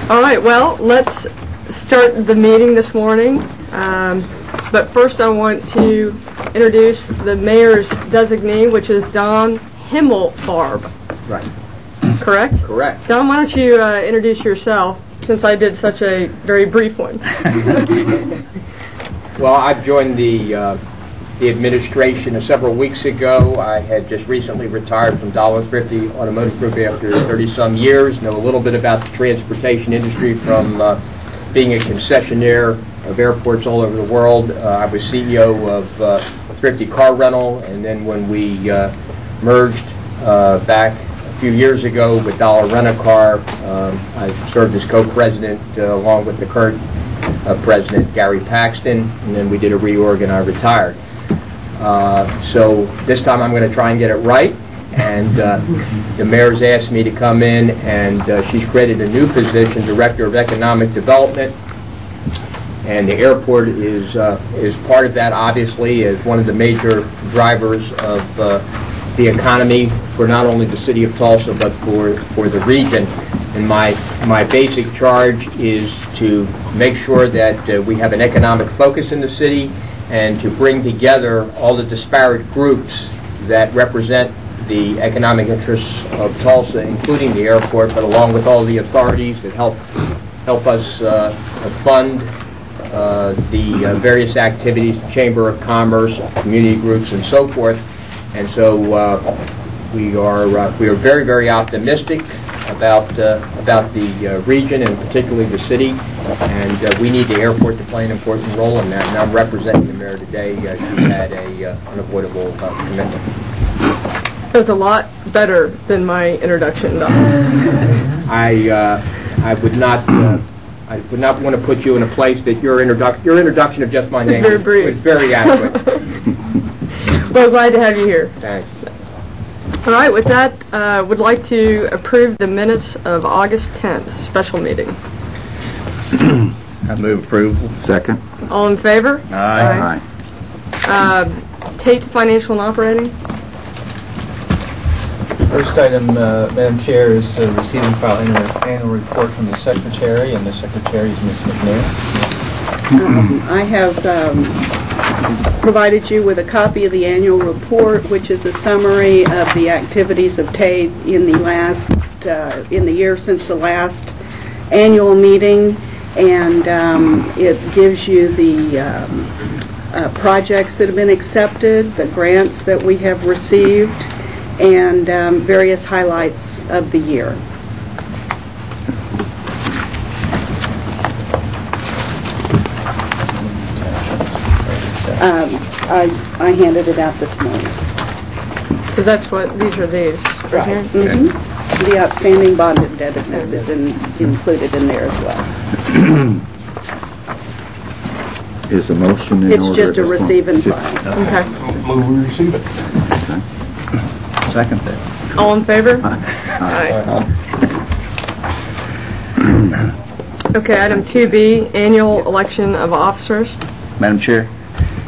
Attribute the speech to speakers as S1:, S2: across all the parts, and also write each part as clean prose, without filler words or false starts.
S1: All right, well, let's start the meeting this morning. But first I want to introduce the mayor's designee, which is Don Himmelfarb.
S2: Right.
S1: Correct?
S2: Correct.
S1: Don, why don't you introduce yourself, since I did such a very brief one.
S2: Well, I've joined the administration several weeks ago. I had just recently retired from Dollar Thrifty Automotive Group after 30-some years. Know a little bit about the transportation industry from being a concessionaire of airports all over the world. I was CEO of Thrifty Car Rental, and then when we merged back a few years ago with Dollar Rent-A-Car, I served as co-president along with the current president, Gary Paxton, and then we did a reorg and I retired. So this time I'm going to try and get it right, and the mayor's asked me to come in, and she's created a new position, Director of Economic Development, and the airport is part of that, obviously, as one of the major drivers of the economy for not only the city of Tulsa but for the region. And my basic charge is to make sure that we have an economic focus in the city and to bring together all the disparate groups that represent the economic interests of Tulsa, including the airport, but along with all the authorities that help us fund the various activities, the Chamber of Commerce, community groups, and so forth. And so we are very, very optimistic about the region and particularly the city, and we need the airport to play an important role in that. And I'm representing the mayor today. She's had a unavoidable commitment.
S1: That was a lot better than my introduction, Don.
S2: I would not want to put you in a place that your introduction of just my name was very adequate.
S1: Well, glad to have you here.
S2: Thanks.
S1: All right, with that, would like to approve the minutes of August 10th, special meeting.
S3: I move approval.
S4: Second.
S1: All in favor?
S4: Aye.
S1: TAIT Financial and Operating.
S5: First item, Madam Chair, is to receive and file an annual report from the Secretary, and the Secretary is Ms. McNair.
S6: I have provided you with a copy of the annual report, which is a summary of the activities of TAIT in the year since the last annual meeting, and it gives you the projects that have been accepted, the grants that we have received, and various highlights of the year. I handed it out this morning.
S1: So that's what, these are these right here?
S6: Mm-hmm. The outstanding bond indebtedness is included in there as well.
S4: Is a motion in
S6: It's
S4: order?
S6: just a receive and file.
S1: Okay.
S5: Move we receive it.
S4: Okay. Second that.
S1: All in favor?
S4: Aye.
S1: Okay, item 2B, annual election of officers.
S3: Madam Chair,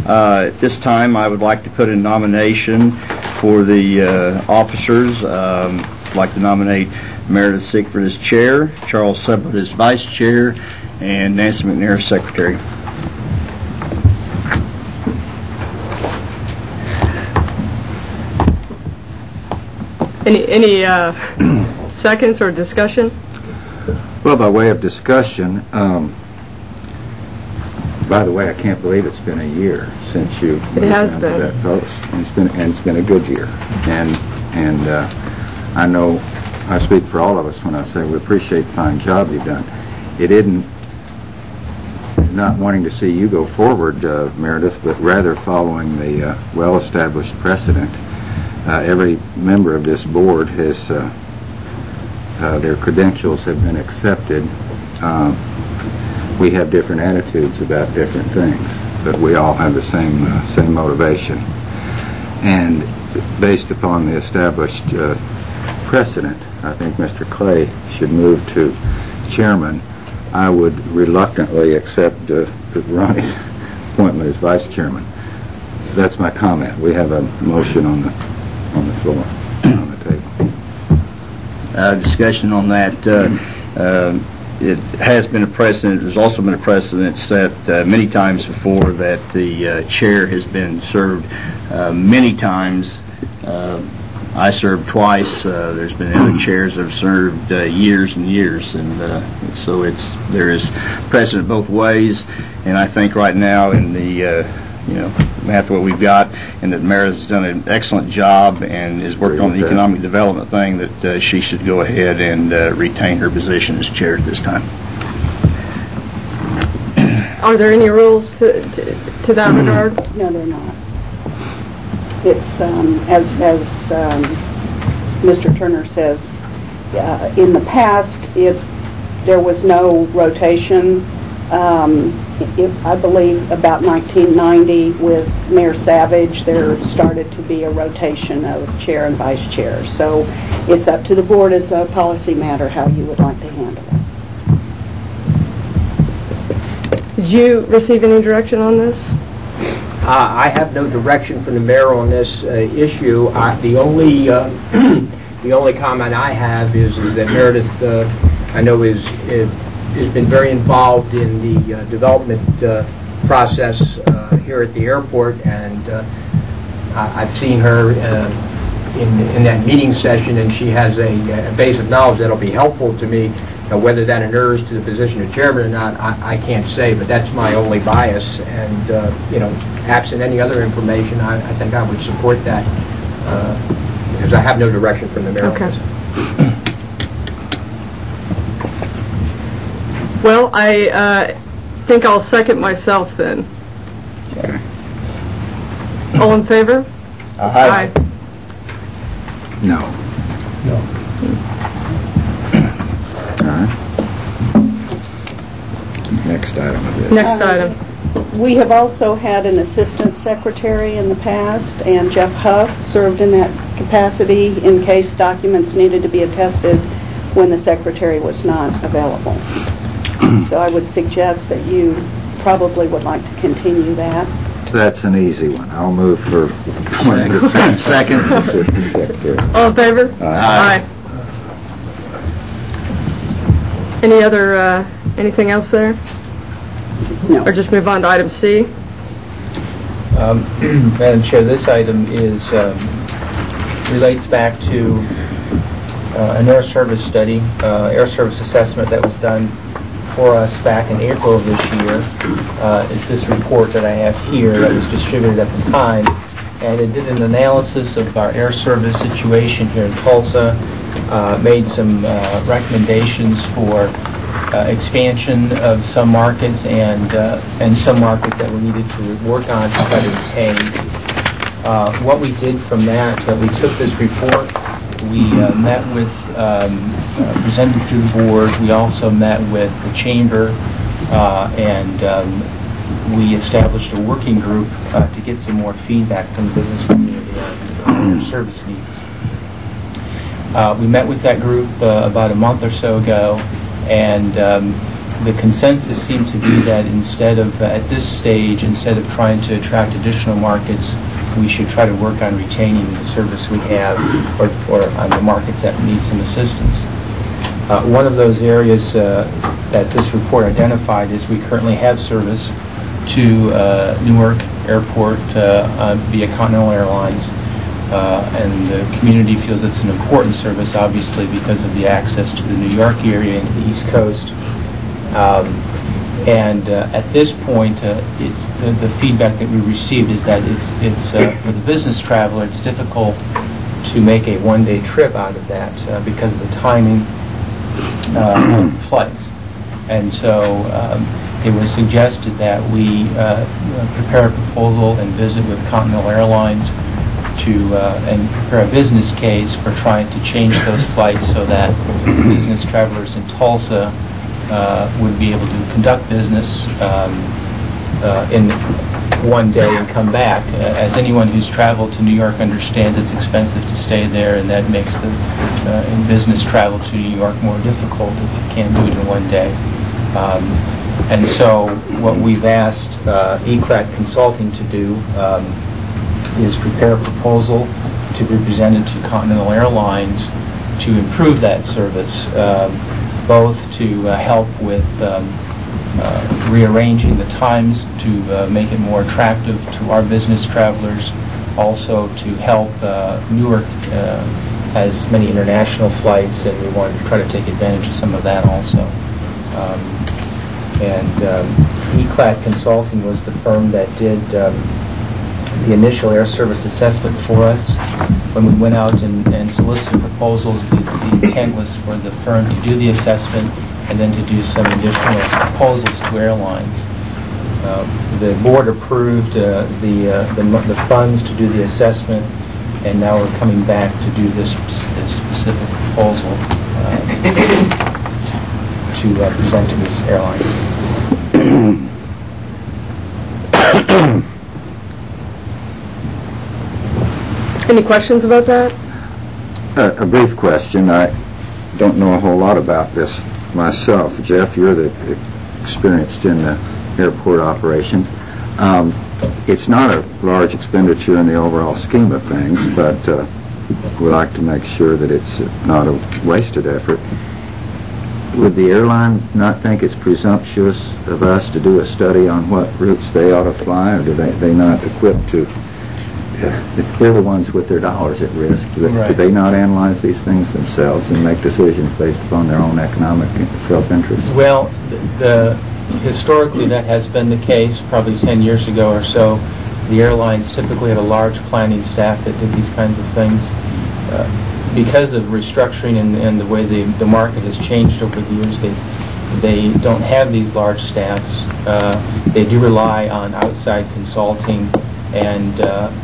S3: at this time I would like to put in nomination for the officers. I'd like to nominate Meredith Sickford as chair, Charles Sublett as vice chair, and Nancy McNair as secretary.
S1: Any seconds or discussion?
S4: Well, by way of discussion, by the way, I can't believe it's been a year since you moved
S1: has
S4: into
S1: been.
S4: that post. And it's been a good year. And I know I speak for all of us when I say we appreciate the fine job you've done. It isn't not wanting to see you go forward, Meredith, but rather following the well-established precedent. Every member of this board has their credentials have been accepted. We have different attitudes about different things, but we all have the same motivation. And based upon the established precedent, I think Mr. Clay should move to chairman. I would reluctantly accept Ronnie's appointment as vice chairman. That's my comment. We have a motion on the floor, on the table.
S3: discussion on that. It has been a precedent. There's also been a precedent set many times before that the chair has been served many times. I served twice. There's been other chairs that have served years and years, and so there is precedent both ways. And I think right now in the after what we've got, and that Meredith's done an excellent job and is working on the economic development thing, that she should go ahead and retain her position as chair at this time.
S1: Are there any rules to that regard?
S6: No, they're not. It's, as Mr. Turner says, in the past, if there was no rotation, I believe about 1990 with Mayor Savage, there started to be a rotation of chair and vice chair. So it's up to the board as a policy matter how you would like to handle it.
S1: Did you receive any direction on this?
S2: I have no direction from the mayor on this issue. The only comment I have is that Meredith, I know, has been very involved in the development process here at the airport, and I've seen her in that meeting session, and she has a base of knowledge that'll be helpful to me. Whether that inures to the position of chairman or not, I can't say, but that's my only bias. And absent any other information, I think I would support that because I have no direction from the mayor.
S1: Okay. Well, I think I'll second myself then.
S3: Okay.
S1: All in favor?
S3: Aye.
S4: No.
S2: No.
S4: All right. Next item of this.
S1: Next item.
S6: We have also had an assistant secretary in the past, and Jeff Huff served in that capacity in case documents needed to be attested when the secretary was not available. So I would suggest that you probably would like to continue that.
S4: That's an easy one. I'll move for
S3: Second.
S4: assistant secretary.
S1: All in favor?
S3: Aye.
S1: Any other, anything else there?
S6: No.
S1: Or just move on to item C?
S5: Madam Chair, this item relates back to an air service study, air service assessment that was done for us back in April of this year. Is this report that I have here that was distributed at the time, and it did an analysis of our air service situation here in Tulsa, made some recommendations for expansion of some markets and some markets that we needed to work on to try to retain. What we did from that, we took this report, we met with, presented to the board, we also met with the chamber, and we established a working group to get some more feedback from the business community on their service needs. We met with that group about a month or so ago, and the consensus seemed to be that instead of, at this stage, instead of trying to attract additional markets, we should try to work on retaining the service we have, or on the markets that need some assistance. One of those areas that this report identified is we currently have service to Newark Airport via Continental Airlines, and the community feels it's an important service, obviously, because of the access to the New York area and to the East Coast. At this point, the feedback that we received is that it's for the business traveler, it's difficult to make a one-day trip out of that because of the timing of flights. And so it was suggested that we prepare a proposal and visit with Continental Airlines and prepare a business case for trying to change those flights so that business travelers in Tulsa would be able to conduct business in one day and come back. As anyone who's traveled to New York understands, it's expensive to stay there, and that makes the in business travel to New York more difficult if you can't do it in one day. And so what we've asked ECRAT Consulting to do is prepare a proposal to be presented to Continental Airlines to improve that service, both to help with rearranging the times to make it more attractive to our business travelers, also to help Newark has many international flights, and we wanted to try to take advantage of some of that also. ECLAT Consulting was the firm that did the initial air service assessment for us. When we went out and solicited proposals, the intent was for the firm to do the assessment and then to do some additional proposals to airlines. The board approved the funds to do the assessment, and now we're coming back to do this specific proposal to present to this airline.
S1: Any questions about that?
S4: A brief question. I don't know a whole lot about this myself. Jeff, you're the experienced in the airport operations. It's not a large expenditure in the overall scheme of things, but we like to make sure that it's not a wasted effort. Would the airline not think it's presumptuous of us to do a study on what routes they ought to fly, or do they not equipped to? They're the ones with their dollars at risk. Do they not analyze these things themselves and make decisions based upon their own economic self-interest?
S5: Well, historically that has been the case. Probably 10 years ago or so, the airlines typically had a large planning staff that did these kinds of things. Because of restructuring and the way the market has changed over the years, they don't have these large staffs. They do rely on outside consulting, and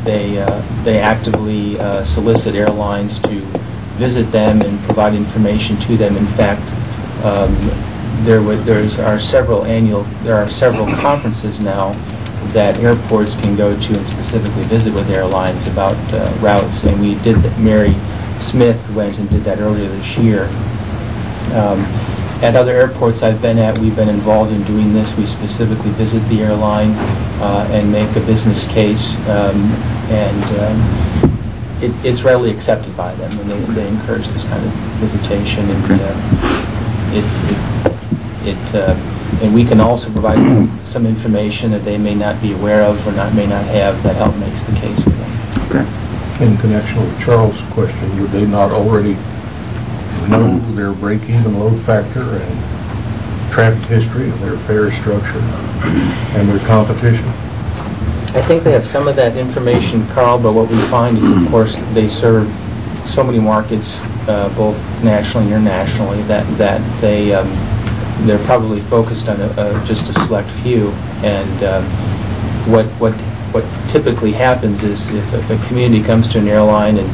S5: they actively solicit airlines to visit them and provide information to them. In fact, there are several conferences now that airports can go to and specifically visit with airlines about routes, and we did that. Mary Smith went and did that earlier this year. At other airports I've been at, we've been involved in doing this. We specifically visit the airline and make a business case, it's readily accepted by them, and they encourage this kind of visitation. And we can also provide some information that they may not be aware of or may not have that help makes the case for them.
S4: Okay.
S7: In connection with Charles' question, would they not already know their break-even load factor and traffic history and their fare structure and their competition?
S5: I think they have some of that information, Carl, but what we find is, of course, they serve so many markets, both nationally and internationally, that they're probably focused on just a select few. And what typically happens is if a community comes to an airline and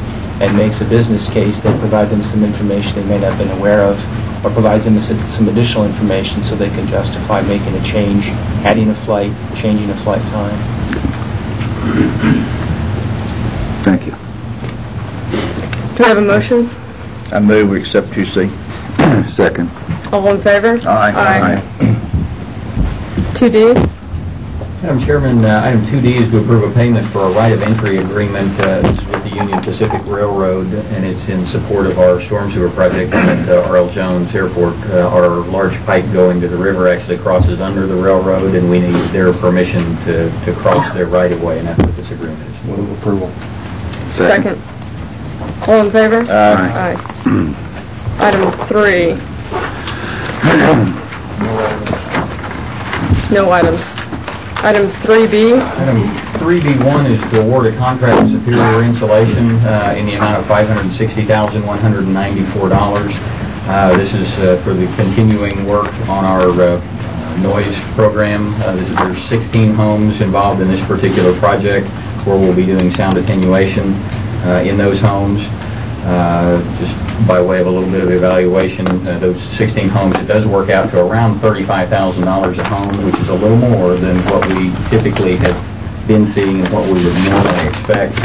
S5: makes a business case, they provide them some information they may not have been aware of, or provides them some additional information so they can justify making a change, adding a flight, changing a flight time.
S4: Thank you.
S1: Do I have a motion?
S3: I move we accept 2C.
S4: Second.
S1: All in favor?
S3: Aye.
S1: 2D?
S8: Madam Chairman, item 2D is to approve a payment for a right of entry agreement. This is with the Union Pacific Railroad, and it's in support of our storm sewer project at R.L. Jones Airport. Our large pipe going to the river actually crosses under the railroad, and we need their permission to cross their right-of-way, and that's what this agreement is for.
S7: Move approval.
S1: Second. All in favor?
S3: Aye.
S1: Item 3. No items. Item 3B.
S8: Item 3B1 is to award a contract to Superior Insulation in the amount of $560,194. This is for the continuing work on our noise program. There's 16 homes involved in this particular project where we'll be doing sound attenuation in those homes. Just by way of a little bit of evaluation, those 16 homes, it does work out to around $35,000 a home, which is a little more than what we typically have been seeing and what we would normally expect.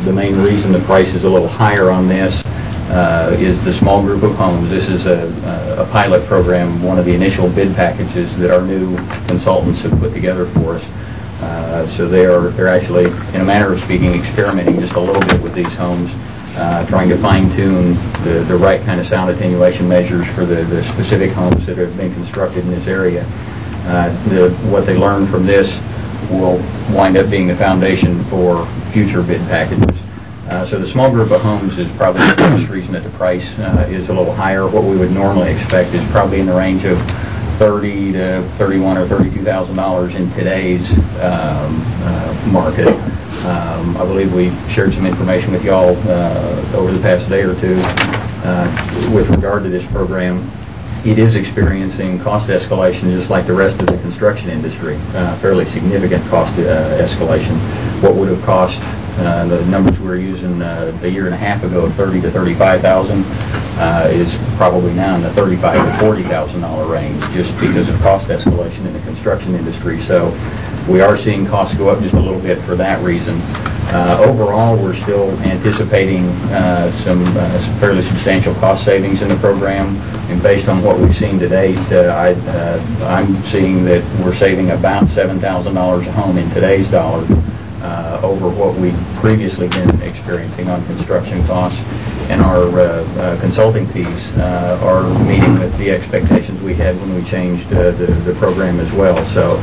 S8: The main reason the price is a little higher on this is the small group of homes. This is a pilot program, one of the initial bid packages that our new consultants have put together for us. So they're actually, in a manner of speaking, experimenting just a little bit with these homes. trying to fine-tune the right kind of sound attenuation measures for the specific homes that have been constructed in this area. What they learn from this will wind up being the foundation for future bid packages. So the small group of homes is probably the biggest reason that the price is a little higher. What we would normally expect is probably in the range of $30,000 to $31,000 or $32,000 in today's market. I believe we shared some information with y'all over the past day or two with regard to this program. It is experiencing cost escalation just like the rest of the construction industry, fairly significant cost escalation. What would have cost, the numbers we were using a year and a half ago of $30,000 to $35,000 is probably now in the $35,000 to $40,000 range just because of cost escalation in the construction industry. So we are seeing costs go up just a little bit for that reason. Overall, we're still anticipating some fairly substantial cost savings in the program, and based on what we've seen to date, I'm seeing that we're saving about $7,000 a home in today's dollars over what we've previously been experiencing on construction costs. And our consulting fees are meeting with the expectations we had when we changed the program as well. So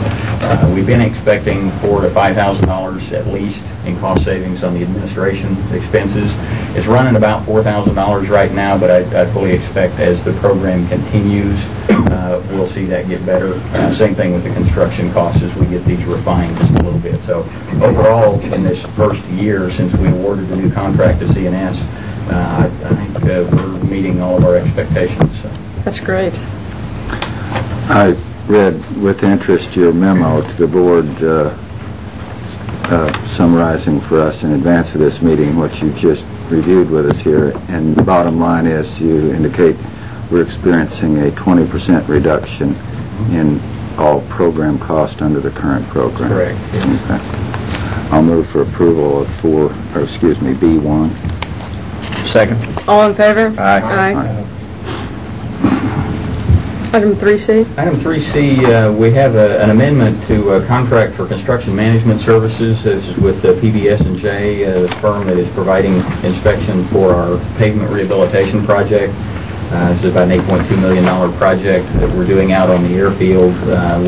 S8: we've been expecting $4,000 to $5,000 at least in cost savings on the administration expenses. It's running about $4,000 right now, but I fully expect as the program continues, we'll see that get better. Same thing with the construction costs as we get these refined just a little bit. So overall, in this first year since we awarded the new contract to CNS, I think we're meeting all of our expectations. So.
S1: That's great.
S4: I read with interest your memo to the board summarizing for us in advance of this meeting what you just reviewed with us here. And the bottom line is you indicate we're experiencing a 20% reduction in all program cost under the current program.
S8: Correct. Yes.
S4: Okay. I'll move for approval of B1.
S3: Second.
S1: All in favor?
S3: Aye.
S1: Item 3C.
S8: Item 3C, we have an amendment to a contract for construction management services. This is with PBS&J, the firm that is providing inspection for our pavement rehabilitation project. This is about an $8.2 million project that we're doing out on the airfield.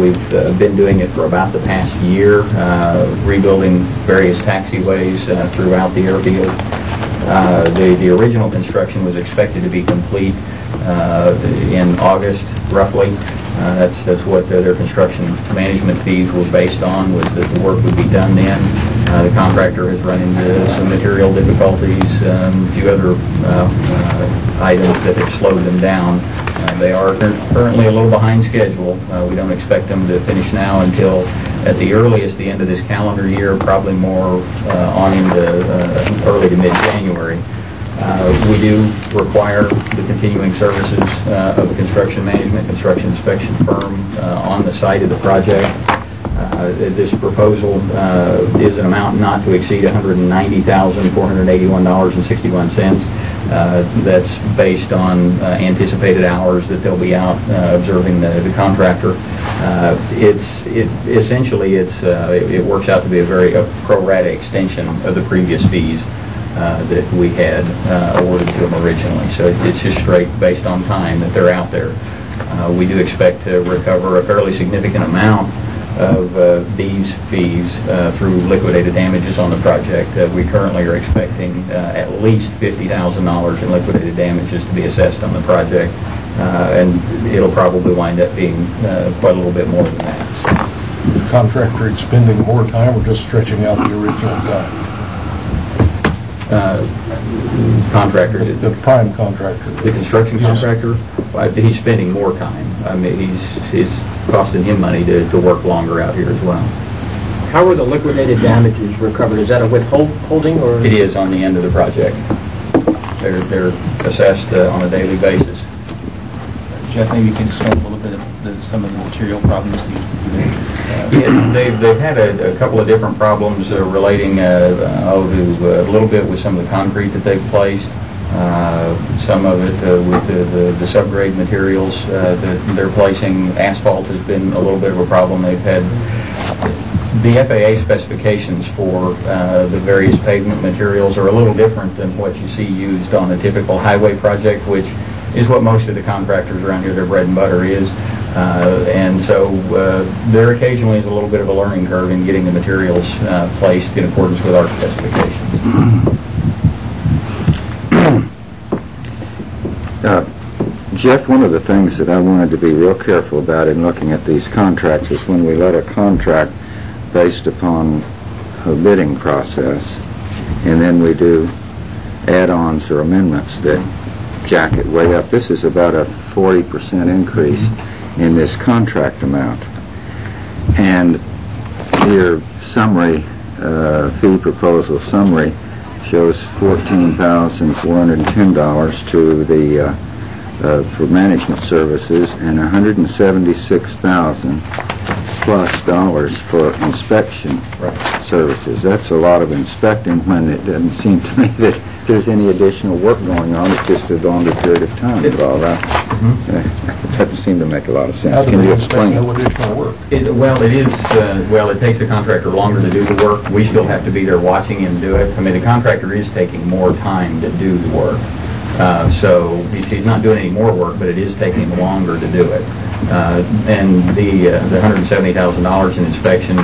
S8: We've been doing it for about the past year, rebuilding various taxiways throughout the airfield. The original construction was expected to be complete in August, roughly. That's what their construction management fees were based on, was that the work would be done then. The contractor has run into some material difficulties, a few other items that have slowed them down. They are currently a little behind schedule. We don't expect them to finish now until at the earliest the end of this calendar year, probably more on into early to mid-January. We do require the continuing services of a construction management, construction inspection firm on the site of the project. This proposal is an amount not to exceed $190,481.61. That's based on anticipated hours that they'll be out observing the contractor. It works out to be a very pro rata extension of the previous fees that we had awarded to them originally. So it's just straight based on time that they're out there. We do expect to recover a fairly significant amount of these fees through liquidated damages on the project. We currently are expecting at least $50,000 in liquidated damages to be assessed on the project, and it'll probably wind up being quite a little bit more than that.
S7: The contractor expending more time or just stretching out the original time?
S8: Contractor.
S7: The prime contractor.
S8: The construction contractor, he's spending more time. I mean, it's costing him money to work longer out here as well.
S2: How are the liquidated damages recovered? Is that a withholding or?
S8: It is on the end of the project. They're assessed on a daily basis.
S5: Jeff, maybe you can explain a little bit of some of the material problems
S8: They've had a couple of different problems relating to a little bit with some of the concrete that they've placed, some of it with the subgrade materials that they're placing. Asphalt has been a little bit of a problem. They've had The FAA specifications for the various pavement materials are a little different than what you see used on a typical highway project, which is what most of the contractors around here, their bread and butter is. And so there occasionally is a little bit of a learning curve in getting the materials placed in accordance with our specifications.
S4: Jeff, one of the things that I wanted to be real careful about in looking at these contracts is when we let a contract based upon a bidding process, and then we do add-ons or amendments that jack it way up. This is about a 40% increase in this contract amount. And your summary, fee proposal summary, shows $14,410 to the for management services and $176,000 plus for inspection services. That's a lot of inspecting when it doesn't seem to me that there's any additional work going on. It's just a longer period of time involved. That doesn't seem to make a lot of sense. Can you explain it?
S7: No additional work.
S8: It takes the contractor longer to do the work. We still have to be there watching him do it. I mean, the contractor is taking more time to do the work. So he's not doing any more work, but it is taking him longer to do it. And the $170,000 in inspection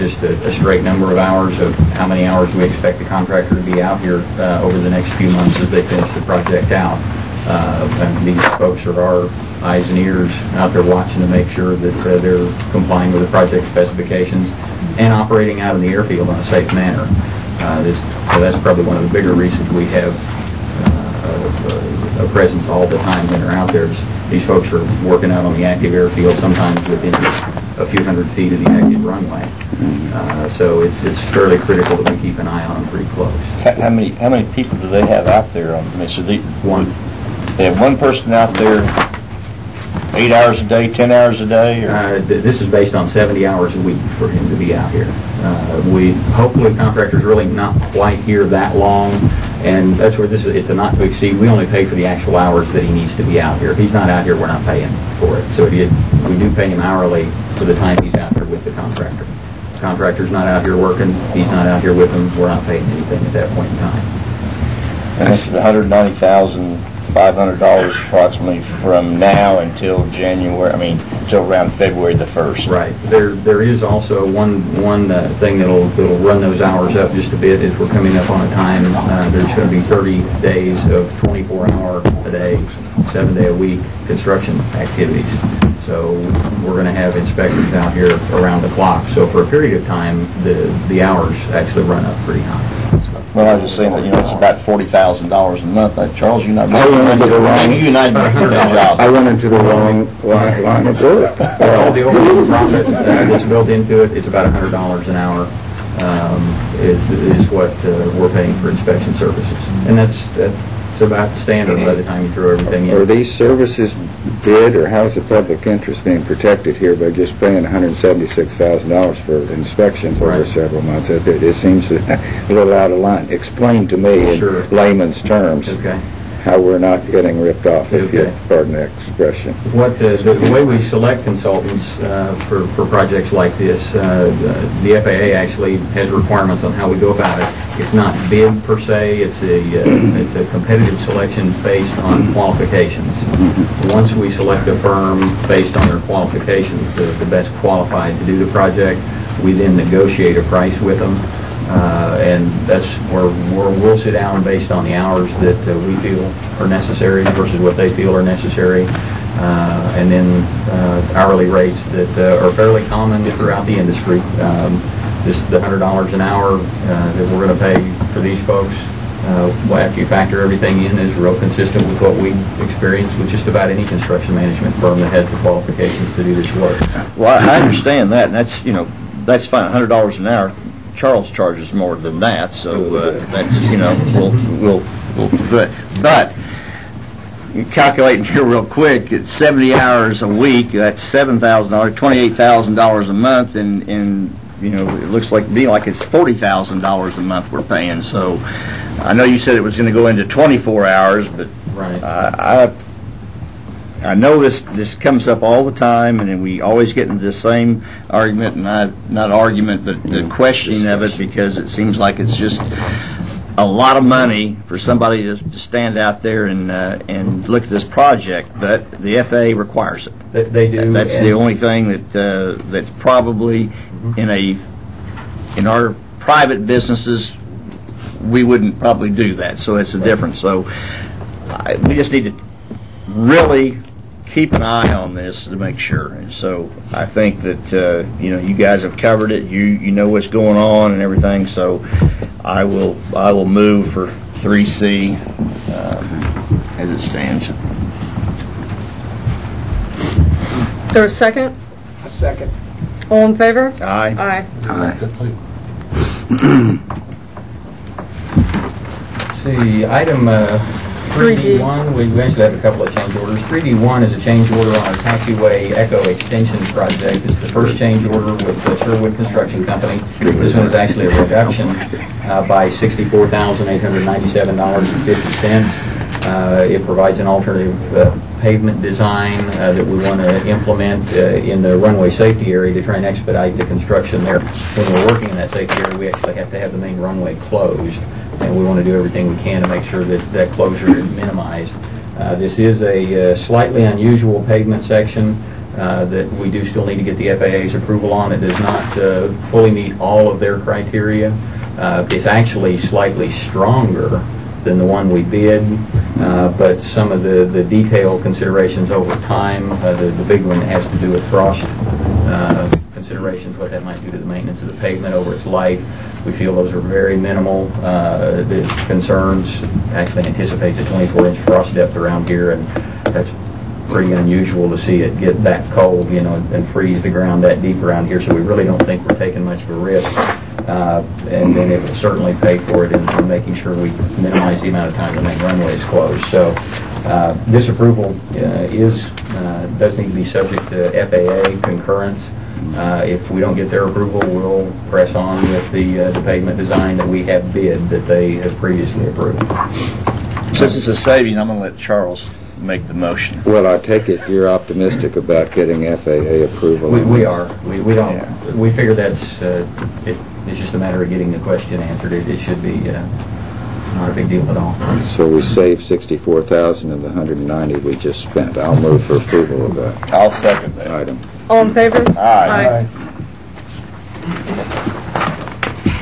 S8: is just a straight number of hours of how many hours we expect the contractor to be out here over the next few months as they finish the project out. And these folks are our eyes and ears out there watching to make sure that they're complying with the project specifications and operating out in the airfield in a safe manner. So that's probably one of the bigger reasons we have a presence all the time when they're out there. These folks are working out on the active airfield, sometimes within a few hundred feet of the active runway. So it's fairly critical that we keep an eye on them pretty close.
S3: How many people do they have out there? So they have one person out there 8 hours a day, 10 hours a day? Or?
S8: This is based on 70 hours a week for him to be out here. Hopefully contractors really not quite here that long, and that's where it's a not to exceed. We only pay for the actual hours that he needs to be out here. If he's not out here, we're not paying for it. So we do pay him hourly for the time he's out here with the contractor. The contractor's not out here working, he's not out here with them, we're not paying anything at that point in time.
S3: And this is $190,500 approximately from now until January, until around February the 1st.
S8: Right. There is also one thing that'll run those hours up just a bit is we're coming up on a time, there's going to be 30 days of 24-hour-a-day, 7-day-a-week construction activities. So we're going to have inspectors out here around the clock. So for a period of time, the hours actually run up pretty high.
S3: Well, I was just saying that, it's about $40,000 a month. Charles, you and I did that job.
S4: I went into the wrong line of work.
S8: All the overall profit that's built into it is about $100 an hour. Is what we're paying for inspection services, and that's about standard by the time you throw everything in.
S4: Are these services bid, or how is the public interest being protected here by just paying $176,000 for inspections over several months? It seems a little out of line. Explain to me in layman's terms how we're not getting ripped off, if you pardon the expression.
S8: The way we select consultants for projects like this, the FAA actually has requirements on how we go about it. It's not bid per se. It's a competitive selection based on qualifications. Once we select a firm based on their qualifications, the best qualified to do the project, we then negotiate a price with them. And that's where we'll sit down based on the hours that we feel are necessary versus what they feel are necessary, and then hourly rates that are fairly common throughout the industry. Just the $100 an hour that we're going to pay for these folks, after you factor everything in, is real consistent with what we experience with just about any construction management firm that has the qualifications to do this work.
S3: Well, I understand that, and that's fine. $100 an hour. Charles charges more than that, so that's we'll do it. But calculating here real quick, it's 70 hours a week. That's $7,000, $28,000 a month, and it looks like it's $40,000 a month we're paying. So I know you said it was going to go into 24 hours, but I know this comes up all the time, and then we always get into the same argument, and not argument, but the questioning of it, because it seems like it's just a lot of money for somebody to stand out there and look at this project, but the FAA requires it.
S8: They do.
S3: That's the only thing that's probably in our private businesses we wouldn't probably do that. So it's a difference. So we just need to really keep an eye on this to make sure. And so I think that you guys have covered it. You know what's going on and everything. So I will move for 3C as it stands.
S1: There's a second?
S2: A second.
S1: All in favor?
S3: Aye.
S1: Aye.
S8: Let's see, item 3D1, we actually have a couple of change orders. 3D1 is a change order on our taxiway Echo Extension project. It's the first change order with the Sherwood Construction Company. This one is actually a reduction by $64,897.50. It provides an alternative pavement design that we want to implement in the runway safety area to try and expedite the construction there. When we're working in that safety area, we actually have to have the main runway closed, and we want to do everything we can to make sure that closure is minimized. This is a slightly unusual pavement section that we do still need to get the FAA's approval on. It does not fully meet all of their criteria. It's actually slightly stronger than the one we bid, but some of the detail considerations over time, the big one has to do with frost considerations, what that might do to the maintenance of the pavement over its life. We feel those are very minimal. The concerns actually anticipates a 24-inch frost depth around here, and that's pretty unusual to see it get that cold, and freeze the ground that deep around here. So we really don't think we're taking much of a risk. And then it will certainly pay for it in making sure we minimize the amount of time the main runway is closed. So this approval does need to be subject to FAA concurrence. If we don't get their approval, we'll press on with the pavement design that we have bid that they have previously approved.
S3: Since it's a saving, I'm going to let Charles make the motion.
S4: Well, I take it you're optimistic about getting FAA approval.
S8: We are. We don't. Yeah. We figure that's it's just a matter of getting the question answered. It should be not a big deal at all.
S4: So we save $64,000 of the $190 we just spent. I'll move for approval of that.
S3: I'll second that
S4: item.
S1: All in favor?
S3: Aye.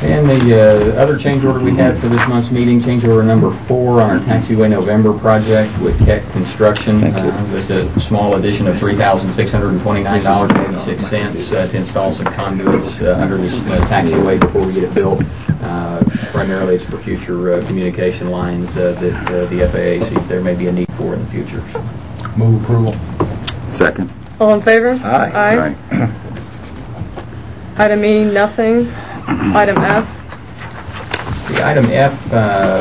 S8: And the other change order we had for this month's meeting, change order number 4 on our Taxiway November project with Keck Construction. There's a small addition of $3,629.86 to install some conduits under this taxiway before we get it built. Primarily it's for future communication lines that the FAA sees there may be a need for in the future.
S7: Move approval.
S4: Second.
S1: All in favor?
S3: Aye.
S1: Item E, nothing. Item F.
S8: The item F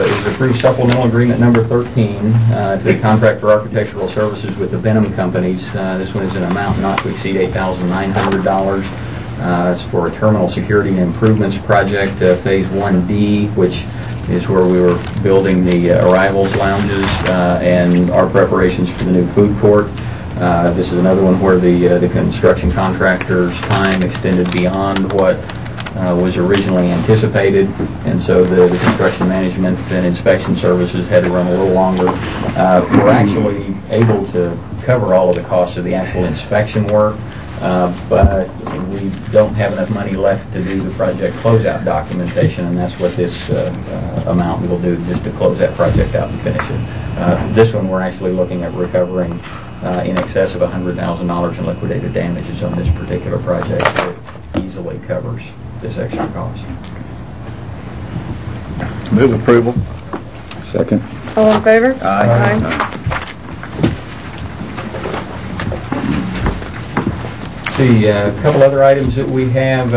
S8: is approved supplemental agreement number 13 to the contract for architectural services with the Benham Companies. This one is an amount not to exceed $8,900. It's for a terminal security and improvements project, Phase 1D, which is where we were building the arrivals lounges and our preparations for the new food court. This is another one where the construction contractor's time extended beyond what was originally anticipated, and so the construction management and inspection services had to run a little longer. We're actually able to cover all of the costs of the actual inspection work, but we don't have enough money left to do the project closeout documentation, and that's what this amount will do, just to close that project out and finish it. This one we're actually looking at recovering in excess of $100,000 in liquidated damages on this particular project, so it easily covers this extra cost.
S3: Move approval.
S4: Second.
S1: All in favor?
S3: Aye.
S8: See, a couple other items that we have,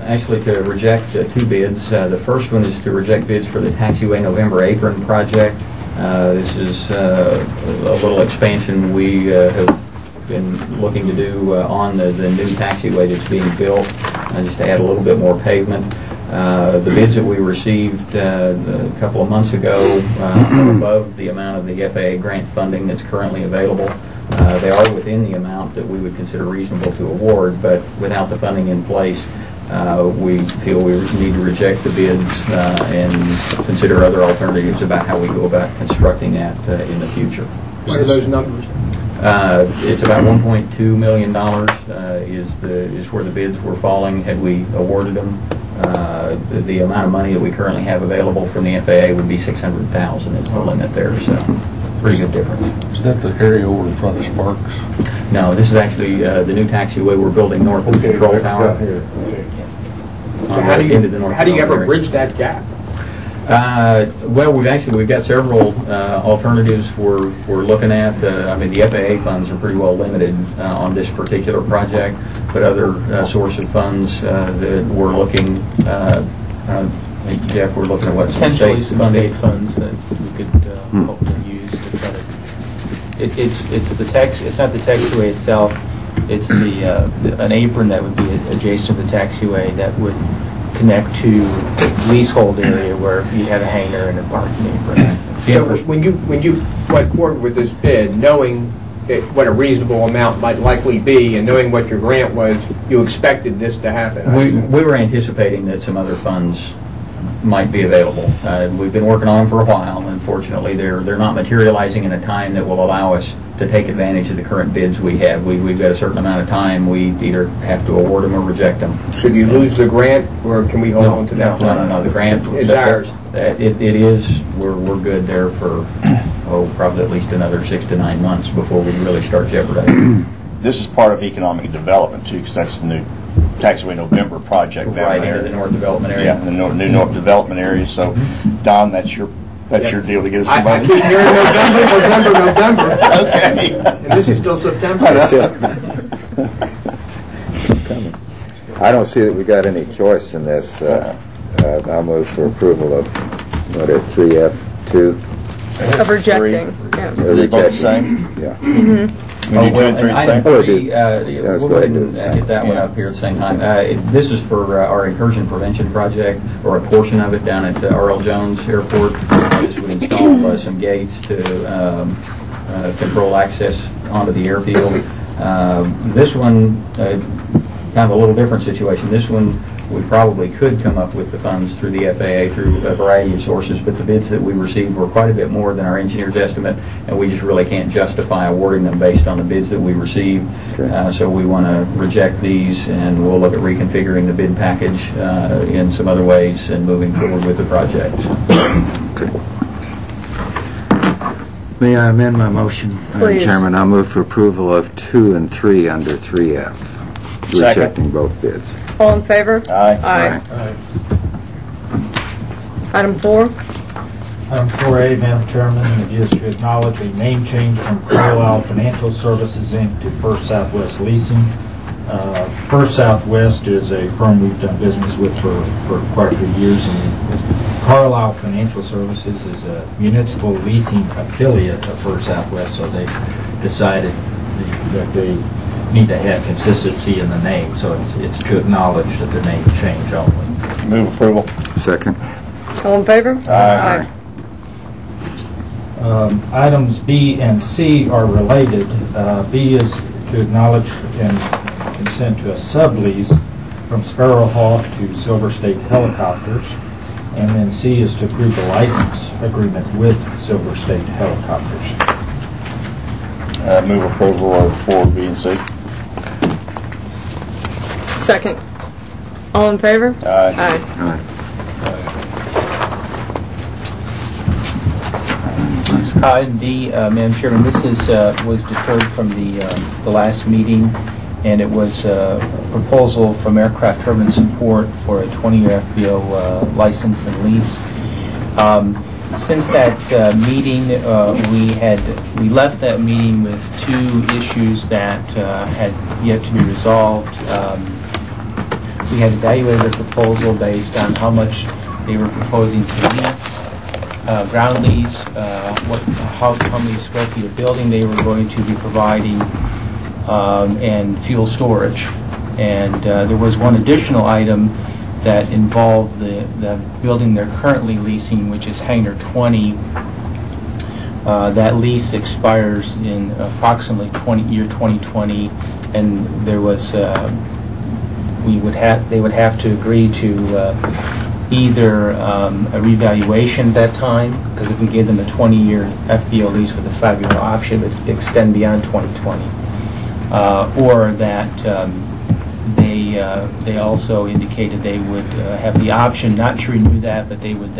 S8: actually to reject 2 bids. The first one is to reject bids for the Taxiway November Apron project. This is a little expansion we have been looking to do on the new taxiway that's being built, just to add a little bit more pavement. The bids that we received a couple of months ago are above the amount of the FAA grant funding that's currently available. They are within the amount that we would consider reasonable to award, but without the funding in place, we feel we need to reject the bids and consider other alternatives about how we go about constructing that in the future.
S2: What are those numbers?
S8: It's about $1.2 million is where the bids were falling had we awarded them. The amount of money that we currently have available from the FAA would be $600,000 is the limit there, so pretty good difference.
S7: Is that the area over in front of Sparks?
S8: No, this is actually the new taxiway we're building north of the control tower.
S2: How do you ever bridge that gap?
S8: Well, we've got several alternatives we're looking at. I mean, the FAA funds are pretty well limited on this particular project, but other source of funds that we're looking. Jeff, we're looking at what
S5: Potentially some state funds that we could hope to use to try to. It's not the taxiway itself. It's an apron that would be adjacent to the taxiway that would connect to the leasehold area where you had a hangar and a parking apron.
S2: So when you went forward with this bid, knowing what a reasonable amount might likely be, and knowing what your grant was, you expected this to happen?
S8: We were anticipating that some other funds might be available. We've been working on them for a while. Unfortunately, they're not materializing in a time that will allow us to take advantage of the current bids we have. We've got a certain amount of time. We either have to award them or reject them.
S2: Should you lose the grant, or can we hold on to that?
S8: No. The grant
S2: is ours.
S8: It is. We're good there for probably at least another 6 to 9 months before we really start jeopardizing.
S3: This is part of economic development too, because that's the new Taxiway November project down
S8: right
S3: there.
S8: Into the North Development Area.
S3: Yeah, the new North Development Area. So, Don, that's your deal to get us the
S2: I
S3: money.
S2: keep hearing November.
S3: Okay.
S2: And this is still September.
S4: It's coming. I don't see that we got any choice in this. I'll move for approval of 3F2.
S1: Of rejecting. Yeah.
S3: Are they both the same?
S4: Yeah.
S3: We do 2 and 3 the same?
S8: Item 3,
S4: let's
S8: we'll
S4: go
S8: go
S4: ahead
S8: ahead
S4: and do
S8: and
S4: the
S8: get that one
S3: Yeah.
S8: up here at the same time. This is for our incursion prevention project, or a portion of it down at R.L. Jones Airport. This would install some gates to control access onto the airfield. This one, kind of a little different situation. This one, we probably could come up with the funds through the FAA through a variety of sources, but the bids that we received were quite a bit more than our engineer's estimate, and we just really can't justify awarding them based on the bids that we received.
S4: Okay.
S8: So we want to reject these, and we'll look at reconfiguring the bid package in some other ways and moving forward with the project.
S4: May I amend my motion, Madam
S1: Please.
S4: Chairman? I'll move for approval of 2 and 3 under 3F, rejecting both bids.
S1: All in favor?
S3: Aye.
S1: Item 4.
S9: Item 4A, Madam Chairman, it is to acknowledge a name change from Carlisle Financial Services, Inc. to First Southwest Leasing. First Southwest is a firm we've done business with for quite a few years, and Carlisle Financial Services is a municipal leasing affiliate of First Southwest, so they decided that they need to have consistency in the name, so it's to acknowledge that the name change only.
S3: Move approval.
S4: Second.
S1: All in favor?
S3: Aye.
S9: Items B and C are related. B is to acknowledge and consent to a sublease from Sparrowhawk to Silver State Helicopters. And then C is to approve the license agreement with Silver State Helicopters.
S3: Move approval of 4, B, and C.
S1: Second. All in favor?
S3: Aye.
S5: Item D, Madam Chairman, this was deferred from the last meeting, and it was a proposal from Aircraft Turbine Support for a 20-year FBO license and lease. Since that meeting, we left that meeting with 2 issues that had yet to be resolved. We had evaluated the proposal based on how much they were proposing to lease, ground lease, how many square feet of building they were going to be providing, and fuel storage. And there was one additional item that involved the building they're currently leasing, which is Hangar 20. That lease expires in approximately 2020, and there was they would have to agree to either a revaluation at that time, because if we gave them a 20-year FBO lease with a 5-year option, it would extend beyond 2020, or that they also indicated they would have the option not to renew that, but they would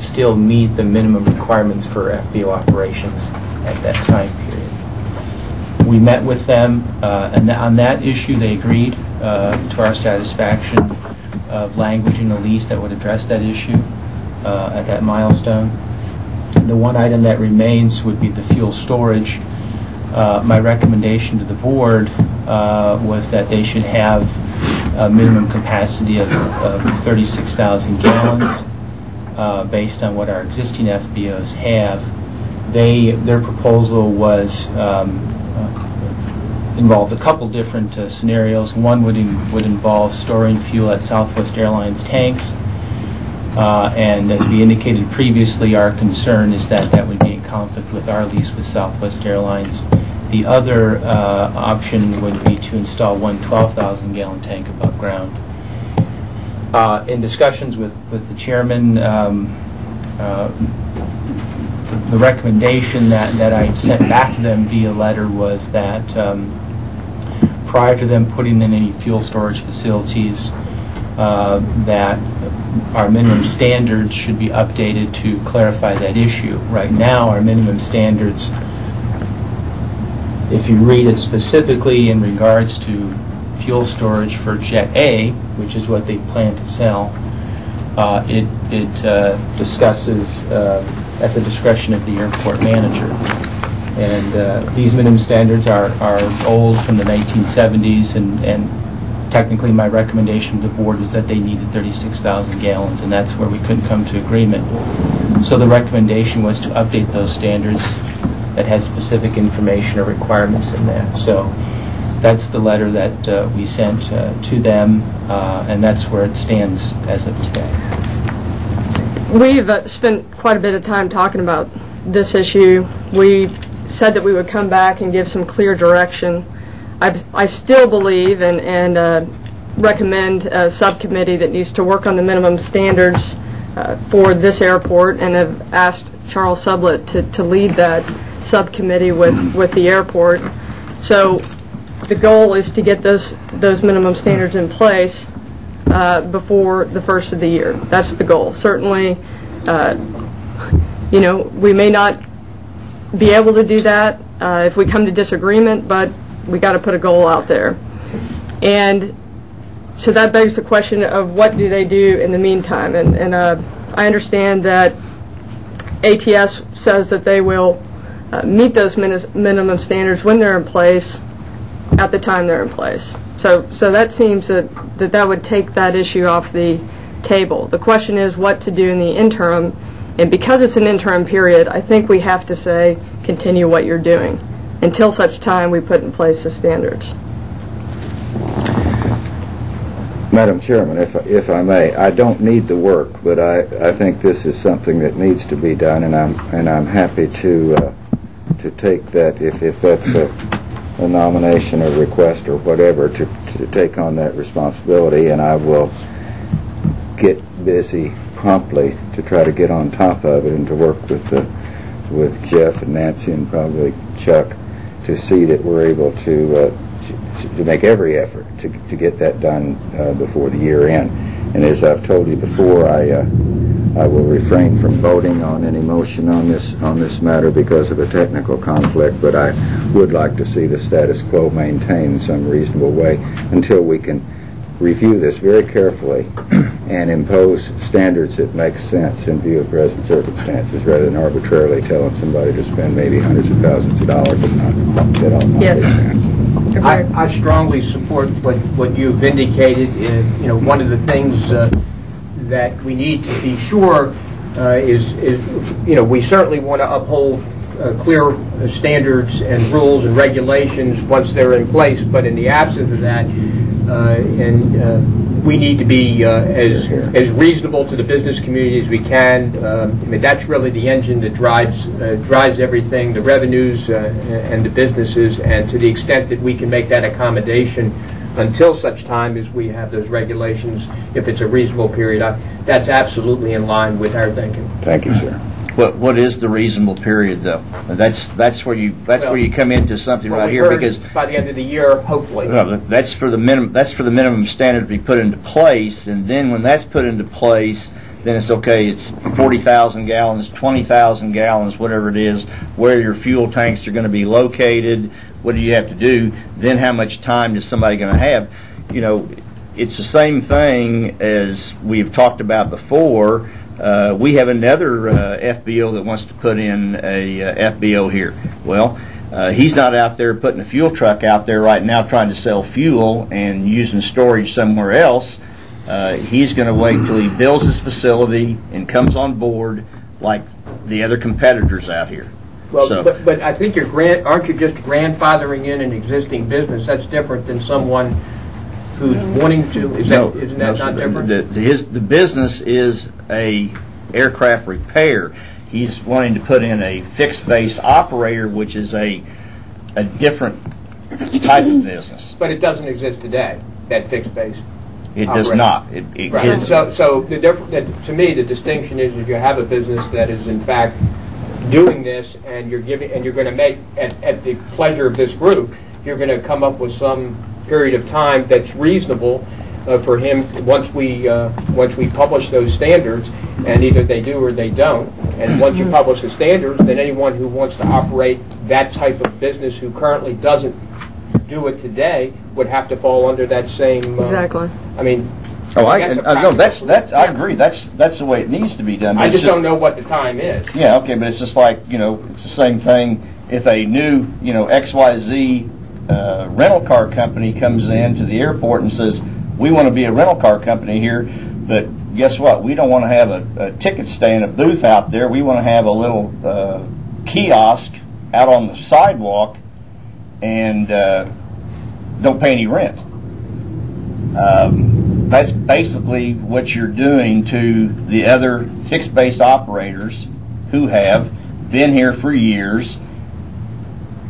S5: still meet the minimum requirements for FBO operations at that time period. We met with them, and on that issue they agreed to our satisfaction of language in the lease that would address that issue at that milestone. The one item that remains would be the fuel storage. My recommendation to the board was that they should have a minimum capacity of 36,000 gallons based on what our existing FBOs have. Their proposal was involved a couple different scenarios. One would involve storing fuel at Southwest Airlines tanks, and as we indicated previously, our concern is that that would be in conflict with our lease with Southwest Airlines. The other option would be to install one 12,000 gallon tank above ground. In discussions with the chairman, the recommendation that I sent back to them via letter was that prior to them putting in any fuel storage facilities, that our minimum standards should be updated to clarify that issue. Right now, our minimum standards, if you read it specifically in regards to fuel storage for Jet A, which is what they plan to sell, it discusses at the discretion of the airport manager. And these minimum standards are old, from the 1970s, and technically my recommendation to the board was that they needed 36,000 gallons, and that's where we couldn't come to agreement. So the recommendation was to update those standards that had specific information or requirements in that. So that's the letter that we sent to them, and that's where it stands as of today.
S1: We've spent quite a bit of time talking about this issue. We said that we would come back and give some clear direction. I still believe and recommend a subcommittee that needs to work on the minimum standards for this airport, and have asked Charles Sublett to lead that subcommittee with the airport. So the goal is to get those minimum standards in place before the first of the year. That's the goal. Certainly, we may not be able to do that if we come to disagreement, but we got to put a goal out there. And so that begs the question of what do they do in the meantime. And I understand that ATS says that they will meet those minimum standards when they're in place, at the time they're in place. So that seems that would take that issue off the table. The question is what to do in the interim, and because it's an interim period, I think we have to say continue what you're doing until such time we put in place the standards.
S4: Madam Chairman, if I may, I don't need the work, but I think this is something that needs to be done, and I'm happy to take that if that's a nomination or request or whatever, to take on that responsibility, and I will get busy promptly to try to get on top of it and to work with Jeff and Nancy and probably Chuck to see that we're able to make every effort to get that done before the year end. And as I've told you before, I will refrain from voting on any motion on this matter because of a technical conflict, but I would like to see the status quo maintained in some reasonable way until we can review this very carefully and impose standards that make sense in view of present circumstances, rather than arbitrarily telling somebody to spend maybe hundreds of thousands of dollars and not get all my hands.
S2: I strongly support what you've indicated. One of the things that we need to be sure is we certainly want to uphold clear standards and rules and regulations once they're in place, but in the absence of that, and we need to be as reasonable to the business community as we can. I mean, that's really the engine that drives everything, the revenues and the businesses, and to the extent that we can make that accommodation until such time as we have those regulations, if it's a reasonable period, that's absolutely in line with our thinking.
S4: Thank you, sir.
S3: What is the reasonable period, though? That's where you come into something right here, because
S2: by the end of the year, hopefully.
S3: That's for the minimum standard to be put into place, and then when that's put into place, then it's okay. It's 40,000 gallons, 20,000 gallons, whatever it is. Where your fuel tanks are going to be located. What do you have to do? Then how much time is somebody going to have? You know, it's the same thing as we've talked about before. We have another FBO that wants to put in a FBO here. Well, he's not out there putting a fuel truck out there right now trying to sell fuel and using storage somewhere else. He's going to wait till he builds his facility and comes on board like the other competitors out here.
S2: Well, so, but I think aren't you just grandfathering in an existing business? That's different than someone who's wanting to. Isn't that not different?
S3: The business is a aircraft repair. He's wanting to put in a fixed base operator, which is a different type of business.
S2: But it doesn't exist today. That fixed base.
S3: It does not.
S2: Right. So to me, the distinction is if you have a business that is in fact doing this, and you're going to make at the pleasure of this group, you're going to come up with some period of time that's reasonable for him once we publish those standards, and either they do or they don't. And once you publish the standards, then anyone who wants to operate that type of business who currently doesn't do it today would have to fall under that same.
S1: Exactly.
S2: I mean.
S3: I agree. That's the way it needs to be done.
S2: I just don't know what the time is.
S3: Yeah, okay, but it's just like, it's the same thing. If a new, XYZ rental car company comes into the airport and says, we want to be a rental car company here, but guess what? We don't want to have a ticket stand, a booth out there. We want to have a little kiosk out on the sidewalk and don't pay any rent. That's basically what you're doing to the other fixed-base operators who have been here for years.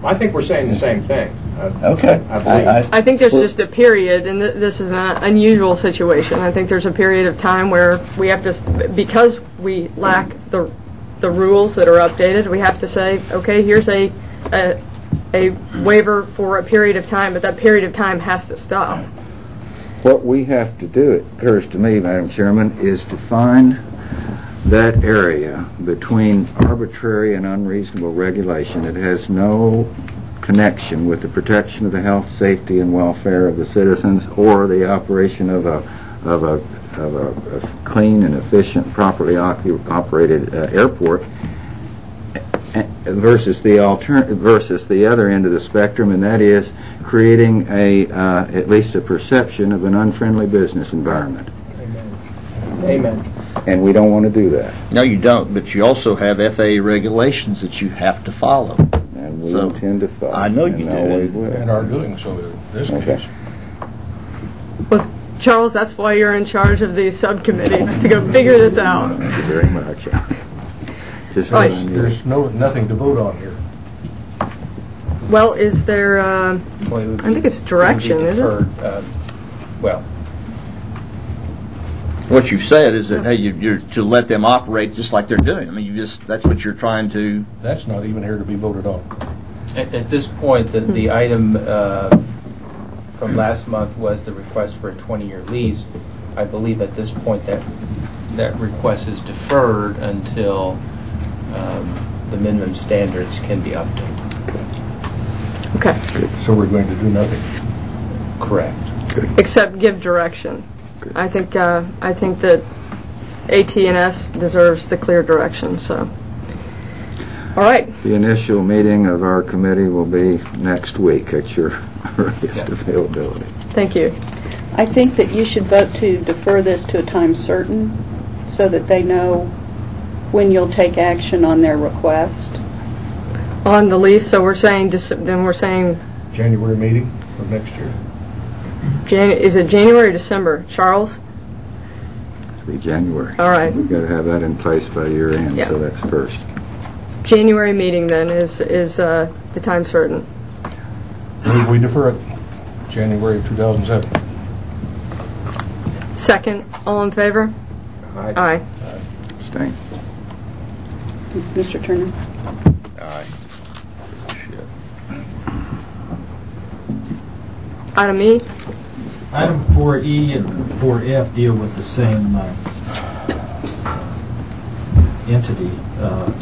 S2: I think we're saying the same thing.
S3: Okay.
S1: I think there's just a period, and this is an unusual situation. I think there's a period of time where we have to, because we lack the rules that are updated, we have to say, okay, here's a waiver for a period of time, but that period of time has to stop.
S4: What we have to do, it occurs to me, Madam Chairman, is to find that area between arbitrary and unreasonable regulation that has no connection with the protection of the health, safety, and welfare of the citizens or the operation of a clean and efficient, properly operated airport, versus the other end of the spectrum, and that is creating at least a perception of an unfriendly business environment.
S2: Amen.
S4: And we don't want to do that.
S3: No, you don't. But you also have FAA regulations that you have to follow.
S4: And we intend to follow.
S3: I know you do.
S7: And are doing so in this case.
S1: Well, Charles, that's why you're in charge of the subcommittee, to go figure this out.
S4: Thank you very much.
S7: There's nothing to vote on here.
S1: Well, is there, I think it's direction, isn't it?
S3: What you've said is that, hey, you're to let them operate just like they're doing. I mean, that's what you're trying to.
S7: That's not even here to be voted on.
S5: At this point, the item from last month was the request for a 20-year lease. I believe at this point that request is deferred until the minimum standards can be updated.
S1: Okay.
S7: So we're going to do nothing.
S5: Correct.
S1: Except give direction. I think that AT&S deserves the clear direction. So, all right.
S4: The initial meeting of our committee will be next week at your earliest availability.
S1: Thank you.
S6: I think that you should vote to defer this to a time certain, so that they know when you'll take action on their request.
S1: On the lease, so we're saying
S7: January meeting of next year.
S1: Is it January or December? Charles?
S4: It'll be January.
S1: All right.
S4: We've got to have that in place by year end,
S1: Yeah.
S4: so that's first.
S1: January meeting then is the time certain.
S7: Move we defer it, January of 2007.
S1: Second, all in favor? Aye.
S4: Abstain.
S6: Mr. Turner?
S3: Aye.
S1: Item E.
S9: Item 4E and 4F deal with the same entity.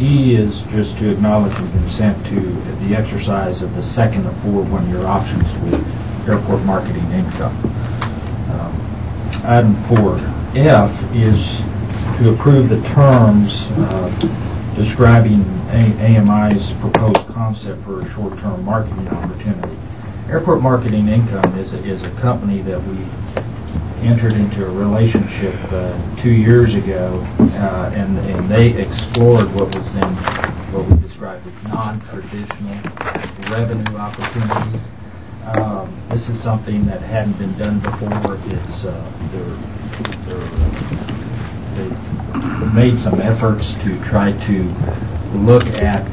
S9: E is just to acknowledge and consent to the exercise of the second of 4 one-year options with airport marketing income. Item 4F is to approve the terms describing AMI's proposed concept for a short-term marketing opportunity. Airport Marketing Income is a company that we entered into a relationship 2 years ago, and they explored what was then what we described as non-traditional revenue opportunities. This is something that hadn't been done before. They've made some efforts to try to look at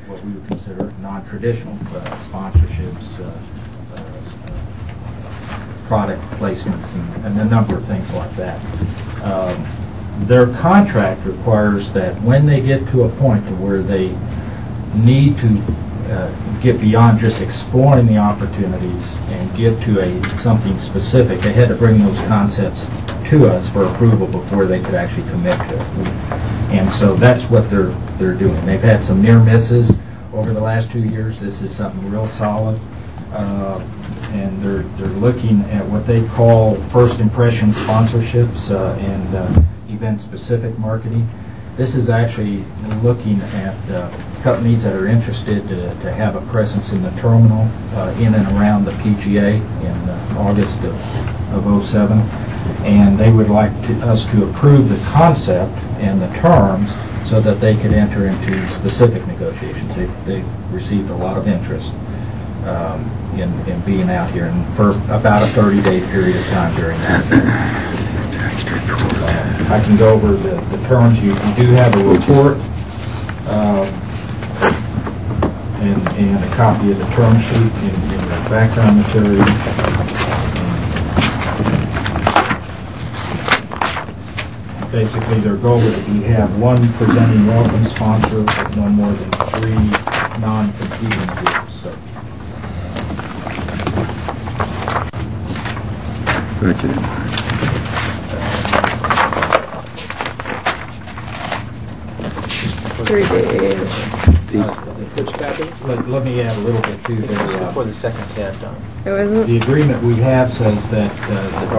S9: what we would consider non-traditional sponsorships, product placements, and a number of things like that. Their contract requires that when they get to a point where they need to get beyond just exploring the opportunities and get to something specific, they had to bring those concepts to us for approval before they could actually commit to it. And so that's what they're doing. They've had some near misses over the last 2 years. This is something real solid. And they're looking at what they call first impression sponsorships and event-specific marketing. This is actually looking at companies that are interested to have a presence in the terminal in and around the PGA in August of 07. And they would like us to approve the concept and the terms so that they could enter into specific negotiations. They've received a lot of interest in being out here, and for about a 30-day period of time during that. I can go over the terms. You do have a report and a copy of the term sheet in the background material. Basically, their goal would be to have one presenting welcome sponsor with no more than 3 non-competing groups. So.
S4: Budget.
S1: 3 days.
S9: Let me add a little bit to this.
S5: Before the second tab, Don.
S1: Oh, isn't it?
S9: The agreement we have says that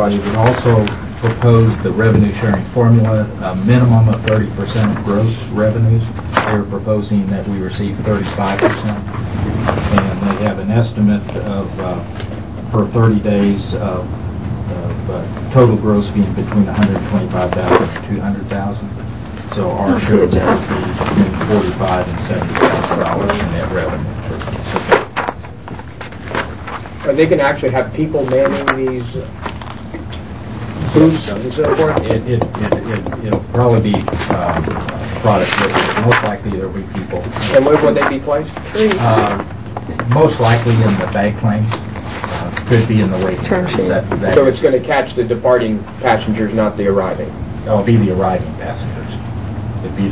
S9: they would also propose the revenue sharing formula, a minimum of 30% of gross revenues. They're proposing that we receive 35%. And they have an estimate of, for 30 days, of total gross being between $125,000 and $200,000. So our share would be between $45,000 and $70,000 in net revenue.
S2: Are they going to actually have people manning these booths and so forth?
S9: It'll probably be product driven. Most likely there'll be people.
S2: And where will they be placed?
S9: Most likely in the bag claim. Could be in the waiting
S1: Term
S9: room.
S1: sheet.
S2: So it's going to catch the departing passengers, not the arriving.
S9: It'll be the arriving passengers. It'd be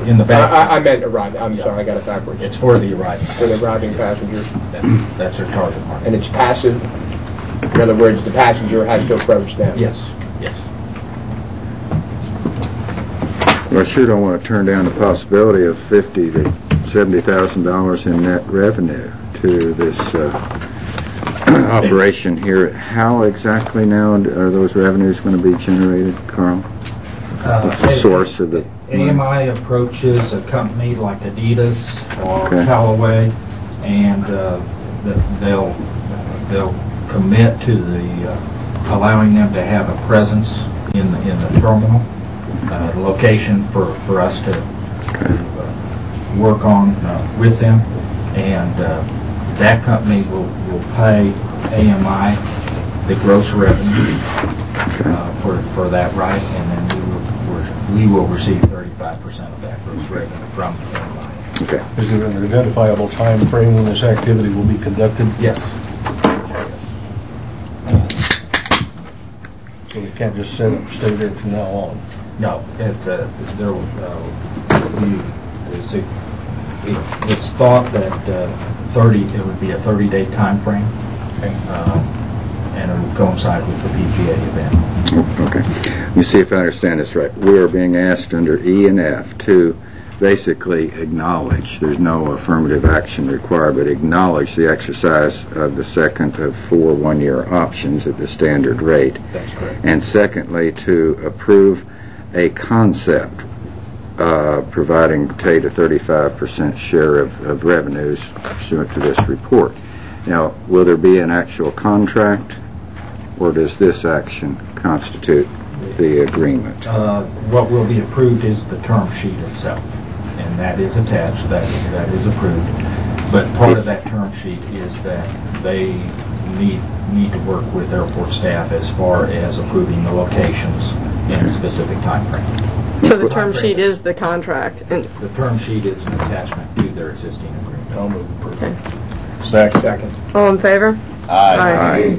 S9: in the bag.
S2: I meant arriving. I'm sorry, I got it backwards.
S9: It's for the arriving.
S2: For the arriving passengers.
S9: That's their target market.
S2: And it's passive. In other words, the passenger has to approach them.
S9: Yes.
S4: Well, I sure don't want to turn down the possibility of $50,000 to $70,000 in net revenue to this operation here. How exactly now are those revenues going to be generated, Carl? What's the source of the
S9: AMI approaches a company like Adidas or
S4: Okay.
S9: Callaway, and they'll commit to allowing them to have a presence in the terminal, the location for us to work on with them, and that company will pay AMI the gross revenue for that right, and then we will receive 35% of that gross revenue from the airline.
S4: Okay.
S7: Is there an identifiable time frame when this activity will be conducted?
S9: Yes.
S7: So we can't just stay there from now on?
S9: No, it's thought that it would be a 30-day time frame, and it will coincide with the PGA event.
S4: Okay. Let me see if I understand this right. We are being asked under E and F to basically acknowledge, there's no affirmative action required, but acknowledge the exercise of the second of 4 one-year options at the standard rate.
S9: That's correct.
S4: And secondly, to approve a concept providing TAIT a 35% share of revenues pursuant to this report. Now, will there be an actual contract, or does this action constitute the agreement?
S9: What will be approved is the term sheet itself, and that is attached, that is approved. But part of that term sheet is that they need to work with airport staff as far as approving the locations in a specific time frame.
S1: So the term sheet is the contract. And
S9: the term sheet is an attachment to their existing agreement.
S7: I'll move approval.
S1: okay.
S7: Second.
S1: All in favor?
S4: Aye.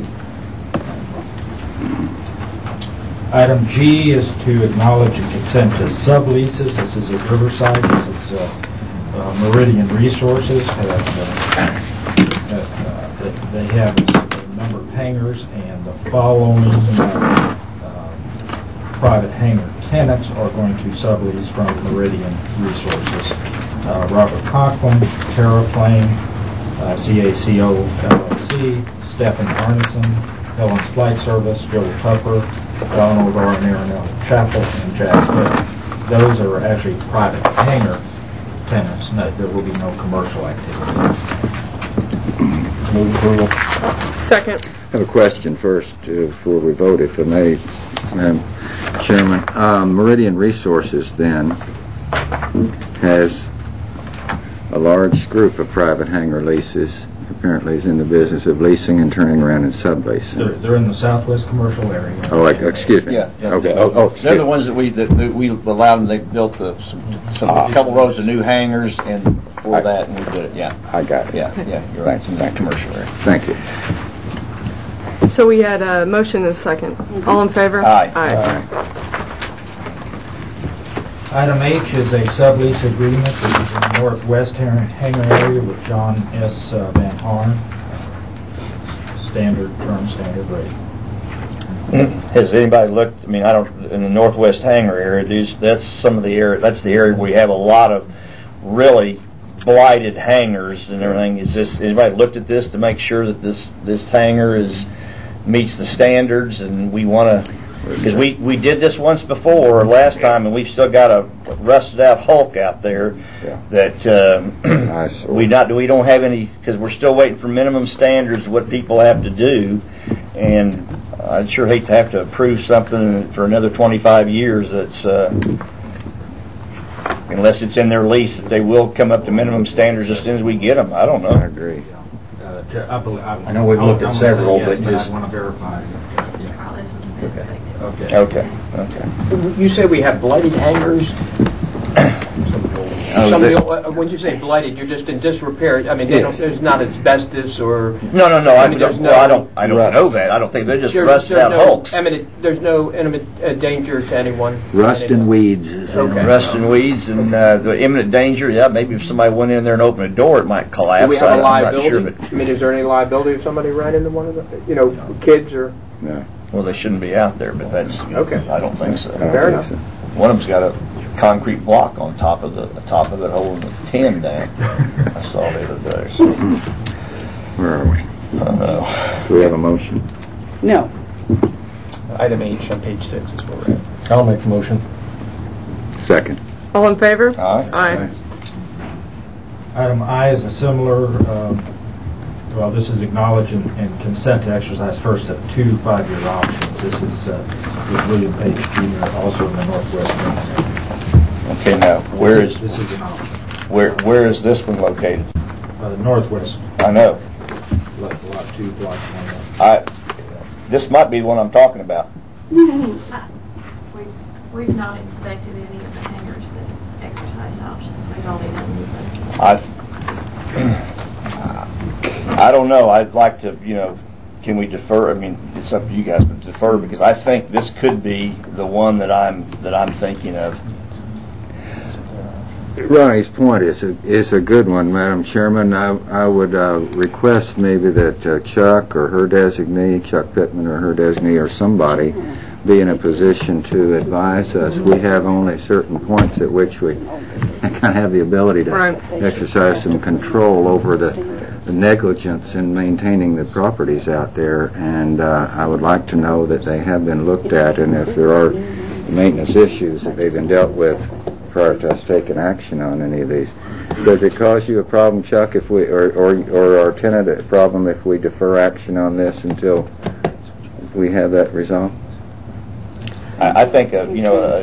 S9: Item G is to acknowledge and consent to subleases. This is at Riverside. This is Meridian Resources. They have a number of hangars, and the following private hangar tenants are going to sublease from Meridian Resources. Robert Conklin, Terraplane, CACO LLC, Stephen Arneson, Helen's Flight Service, Joe Tupper, Donald R. Marinell Chapel, and Jack Smith. Those are actually private hangar tenants. No, there will be no commercial activity.
S7: Move approval.
S1: Second.
S4: I have a question first before we vote, if I may, Madam Chairman. Meridian Resources then has a large group of private hangar leases. Apparently is in the business of leasing and turning around and subleasing.
S9: They're in the southwest commercial area.
S4: Oh, excuse me.
S10: Yeah.
S4: Okay.
S10: They're the ones that we allowed them. They built a couple rows of new hangars, and for that, and we did it. Yeah.
S4: I got it.
S10: Yeah. You're right. It's in that commercial area.
S4: Thank you.
S1: So we had a motion and a second. All in favor?
S10: Aye.
S1: Aye.
S9: Item H is a sublease agreement. This is in the northwest hangar area with John S. Van Horn. Standard term, standard rate.
S10: Has anybody looked? I mean, I don't. In the northwest hangar area, that's some of the area. That's the area where we have a lot of really blighted hangars and everything. Is this? Anybody looked at this to make sure that this hangar meets the standards? And we want to. Because we did this once before, last time, and we've still got a rusted out Hulk out there that we don't have any, because we're still waiting for minimum standards of what people have to do, and I'd sure hate to have to approve something for another 25 years that's unless it's in their lease that they will come up to minimum standards as soon as we get them. I don't know.
S4: I agree.
S9: I
S2: know we've looked at several,
S9: yes,
S2: but
S9: I
S2: just
S9: want to verify.
S10: Okay.
S2: You say we have blighted hangars? When you say blighted, you're just in disrepair. I mean, there's not asbestos or...
S10: No. I don't know that. I don't think they're just rusted out hulks.
S2: There's no imminent danger to anyone.
S4: Rust and weeds is
S10: Rust and weeds and the imminent danger. Yeah, maybe if somebody went in there and opened a door, it might collapse.
S2: Do we have a liability?
S10: I'm not sure, but...
S2: I mean, is there any liability if somebody ran into one of the, kids or...
S4: No.
S10: Well, they shouldn't be out there, but that's
S2: okay.
S10: I don't think so.
S2: Fair enough.
S10: One of them's got a concrete block on top of it, holding the tin down. I saw the other day. So.
S4: Where are we?
S10: I don't know.
S4: Do we have a motion?
S6: No.
S2: Item H on page 6 is where we're at.
S7: I'll make the motion.
S4: Second.
S1: All in favor?
S10: Aye.
S1: Aye.
S9: Item I is a similar, this is acknowledge and consent to exercise first of 2 5-year options. This is with William Page Jr., also in the Northwest area.
S10: Okay, now,
S9: This is an option.
S10: Where is this one located?
S9: Northwest.
S10: I know.
S9: Lot 2, block 1.
S10: this might be the one I'm talking about.
S11: We've not inspected any of the hangars that exercised options. We've only done movements.
S10: I don't know. I'd like to, can we defer? I mean, it's up to you guys, but defer, because I think this could be the one that I'm thinking of.
S4: Ronnie's point is a good one, Madam Chairman. I would request maybe that Chuck or her designee, Chuck Pittman or her designee or somebody, be in a position to advise us. We have only certain points at which we kind of have the ability to exercise some control over the negligence in maintaining the properties out there, and I would like to know that they have been looked at, and if there are maintenance issues that they've been dealt with prior to us taking action on any of these. Does it cause you a problem, Chuck, if we or our tenant a problem if we defer action on this until we have that resolved?
S10: I think an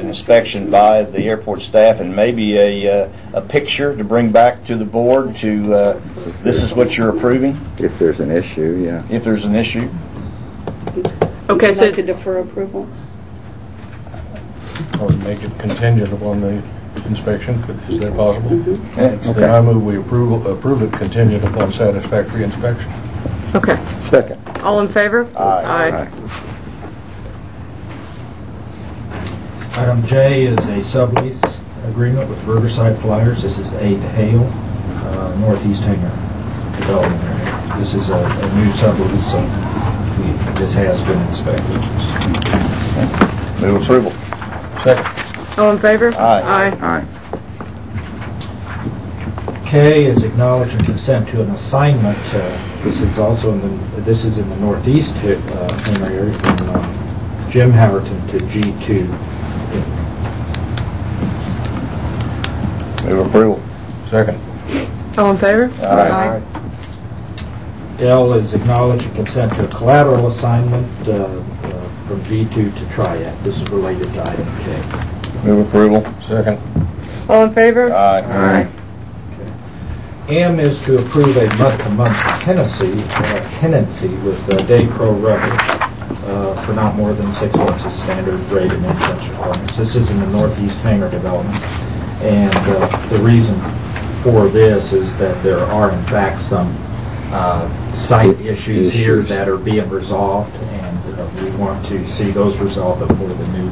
S10: inspection by the airport staff and maybe a picture to bring back to the board to this is what you're approving.
S4: If there's an issue, yeah.
S10: If there's an issue.
S6: Okay, so to defer approval.
S7: Or make it contingent upon the inspection. Is that possible?
S6: Mm-hmm.
S10: Yeah, okay.
S7: Then I move we approve it contingent upon satisfactory inspection.
S1: Okay.
S4: Second.
S1: All in favor?
S10: Aye.
S9: Item J is a sublease agreement with Riverside Flyers. This is A to Hale, Northeast Hangar development area. This is a new sublease, so this has been inspected.
S10: Move approval.
S7: Second.
S1: All in favor?
S10: Aye.
S4: Aye.
S9: K is acknowledge and consent to an assignment. This is also in the Northeast hangar area from Jim Howerton to G2.
S10: Move approval.
S7: Second.
S1: All in favor?
S10: Aye.
S9: L is acknowledge and consent to a collateral assignment from G2 to Triad. This is related to item K.
S10: Move approval.
S7: Second.
S1: All in favor?
S10: Aye.
S9: M is to approve a month-to-month tenancy with Day-Pro Rubber for not more than 6 months of standard rate and insurance requirements. This is in the Northeast Hangar development, and the reason for this is that there are in fact some site issues here that are being resolved, and we want to see those resolved before the new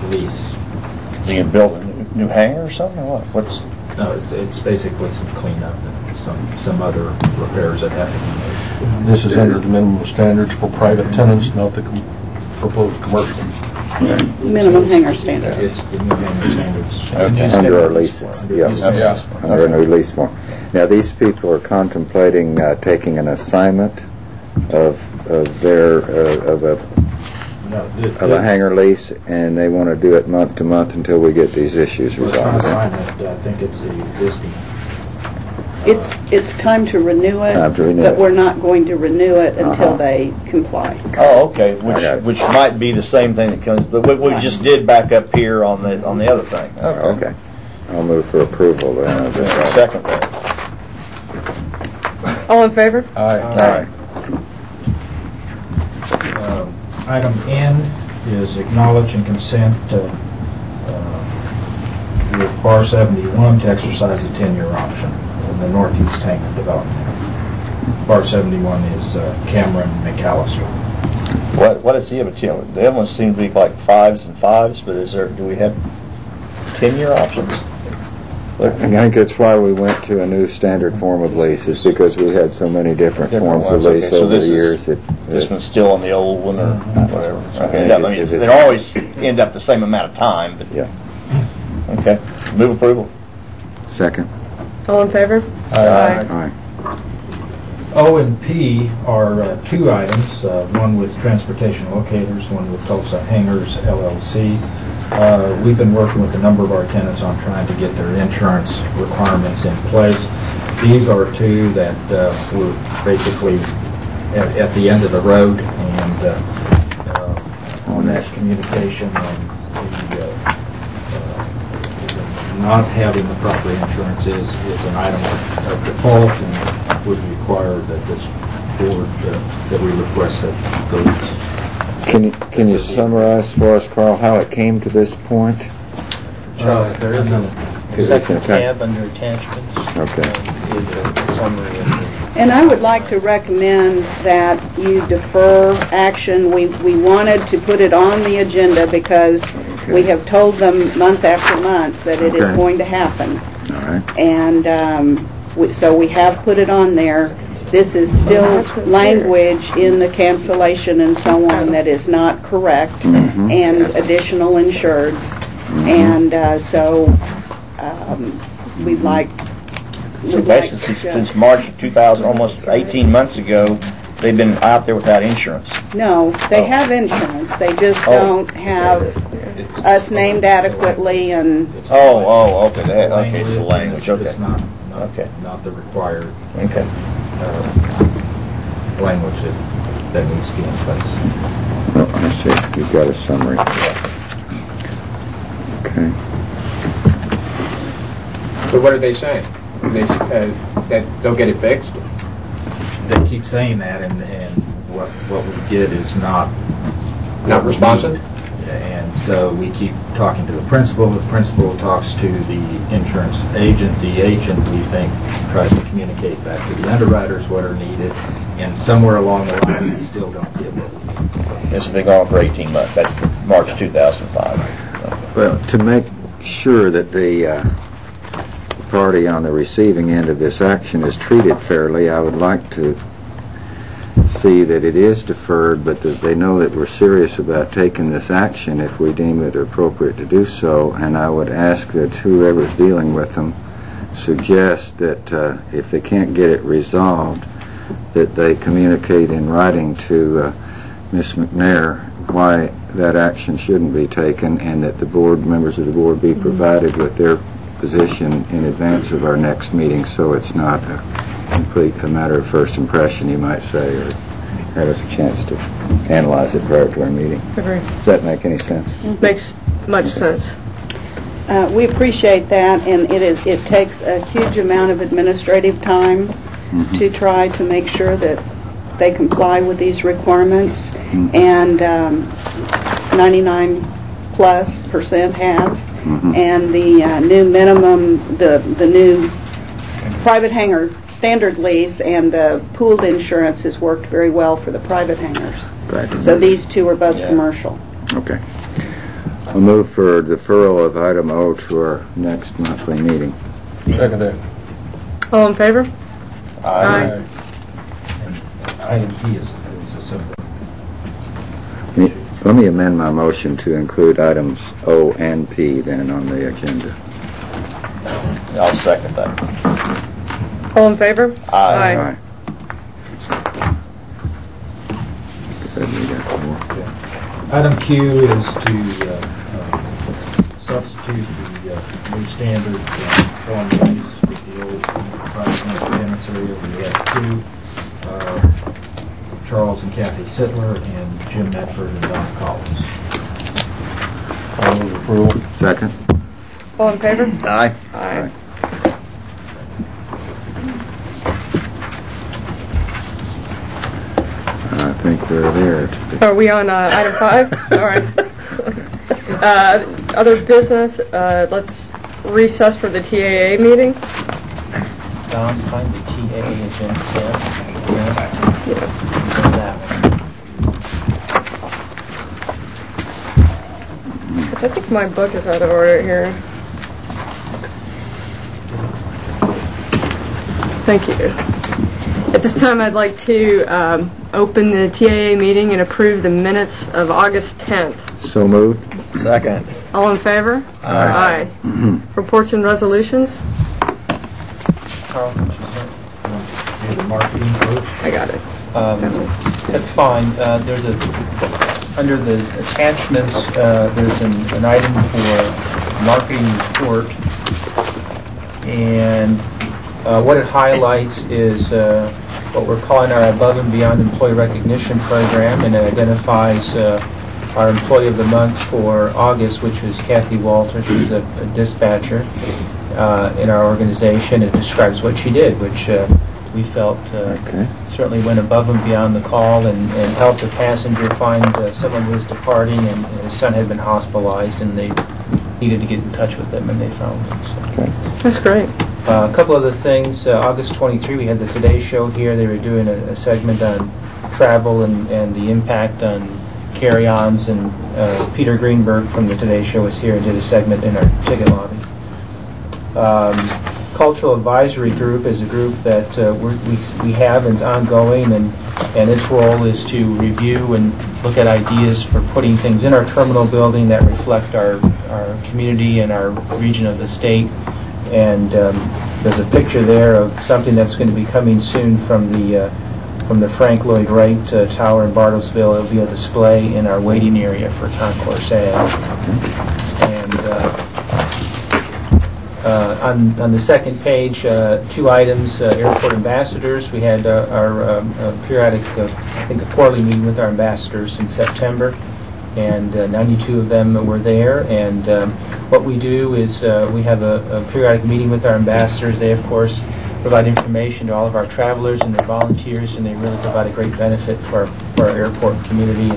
S9: lease.
S10: So you can build a new hangar or something, or what?
S9: No, it's basically some cleanup and some other repairs that have to be made.
S7: This is under the minimum standards for private tenants, not the proposed commercial.
S6: Minimum hangar standards.
S9: It's the new hangar standards.
S4: Under our leases, under our new lease form. Now, these people are contemplating taking an assignment of a hangar lease, and they want to do it month to month until we get these issues
S9: Well, it's not
S4: resolved.
S9: assignment. I think it's the existing.
S6: It's time to renew it,
S4: Time to renew
S6: but
S4: it.
S6: we're not going to renew it until they comply.
S10: Oh, okay. Which might be the same thing that comes, but what we just did back up here on the other thing.
S4: Okay. I'll move for approval.
S10: Second.
S1: All in favor?
S7: Aye.
S9: Item N is acknowledge and consent with Bar 71 to exercise a 10-year option in the Northeast Hangar development. Bar 71 is Cameron McAllister.
S10: What is the other? The other ones seem to be like 5s and 5s, but do we have 10-year options?
S4: I think that's why we went to a new standard form of leases, because we had so many different forms of lease
S10: Okay, so
S4: over the
S10: this
S4: years.
S10: This one's still on the old one, or whatever. Okay,
S4: Yeah,
S10: I mean, they always end up the same amount of time, but
S4: Yeah.
S10: okay. Move approval.
S4: Second.
S1: All in favor?
S4: Aye.
S9: O and P are two items, one with Transportation Locators, one with Tulsa Hangars LLC. We've been working with a number of our tenants on trying to get their insurance requirements in place. These are two that were basically at the end of the road, and on that communication and the not having the proper insurance is an item of default, and would require that this board that we request that those
S4: Can you summarize for us, Carl, how it came to this point?
S5: There is a second tab under attachments.
S4: Okay.
S5: Is a summary of the...
S6: And I would like to recommend that you defer action. We wanted to put it on the agenda because we have told them month after month that it is going to happen.
S4: All right.
S6: And so we have put it on there. This is still language in the cancellation and so on that is not correct, and additional insureds. And so we'd like...
S10: So basically, since March of 2000, almost 18 months ago, they've been out there without insurance.
S6: No, they have insurance. They just don't have us named adequately and...
S10: Okay. Okay, it's the language. Okay.
S9: It's not the required
S10: Okay.
S9: Language that needs to be in place.
S4: Oh, I see. You've got a summary. Okay.
S2: So what are they saying? That they'll get it fixed?
S9: They keep saying that, and what we get is not
S2: responsive?
S9: And so we keep talking to the principal. The principal talks to the insurance agent. The agent, we think, tries to communicate back to the underwriters what are needed. And somewhere along the line, we still don't get what we need.
S10: This has been going on for 18 months. That's March 2005.
S4: Well, to make sure that the party on the receiving end of this action is treated fairly, I would like to see that it is deferred, but that they know that we're serious about taking this action if we deem it appropriate to do so. And I would ask that whoever's dealing with them suggest that if they can't get it resolved, that they communicate in writing to Ms. McNair why that action shouldn't be taken, and that the board members of the board be provided with their position in advance of our next meeting, so it's not a matter of first impression, you might say, or have us a chance to analyze it prior to our meeting.
S1: Agree.
S4: Does that make any sense?
S1: Makes much sense.
S6: We appreciate that, and it takes a huge amount of administrative time to try to make sure that they comply with these requirements, and 99+% have. And the new minimum, the new private hangar standard lease and the pooled insurance has worked very well for the private hangars. So these two are both commercial.
S4: Okay. I'll move for deferral of item O to our next monthly meeting.
S7: Second that.
S1: All in favor?
S9: And item P is a simple.
S4: Let me amend my motion to include items O and P then on the agenda.
S10: I'll second that.
S1: All in favor?
S10: Aye.
S4: All right.
S9: Item Q is to substitute the new standard form lease with the old private tenants area. We have two, Charles and Kathy Sittler, and Jim Medford and Don Collins.
S7: I'll move approval.
S4: Second.
S1: All in favor?
S10: Aye.
S1: Aye.
S4: I think we're there.
S1: Are we on item 5? All right. Other business, let's recess for the TAA meeting.
S5: Don, find the TAA agenda tab.
S1: Yeah.
S5: That one.
S1: I think my book is out of order here. Thank you. At this time, I'd like to open the TAA meeting and approve the minutes of August 10th.
S4: So moved.
S10: Second.
S1: All in favor?
S10: Aye.
S1: Reports and resolutions?
S5: Carl, did you start?
S9: Do the marketing first.
S1: I got it.
S5: That's fine. There's under the attachments, there's an item for marketing report, and what it highlights is what we're calling our Above and Beyond Employee Recognition Program, and it identifies our Employee of the Month for August, which was Kathy Walter. She's a dispatcher in our organization. It describes what she did, which we felt certainly went above and beyond the call and helped the passenger find someone who was departing, and his son had been hospitalized, and they needed to get in touch with them, and they found him. So.
S1: That's great.
S5: A couple other things. August 23, we had the Today Show here. They were doing a segment on travel and the impact on carry-ons, and Peter Greenberg from the Today Show was here and did a segment in our ticket lobby. Cultural Advisory Group is a group that we have and is ongoing, and its role is to review and look at ideas for putting things in our terminal building that reflect our community and our region of the state. And there's a picture there of something that's going to be coming soon from the Frank Lloyd Wright Tower in Bartlesville. It'll be a display in our waiting area for Concourse Ave. And on the second page, two items, airport ambassadors. We had our periodic, I think a quarterly meeting with our ambassadors in September, and 92 of them were there. And what we do is we have a periodic meeting with our ambassadors. They, of course, provide information to all of our travelers and their volunteers, and they really provide a great benefit for our airport community,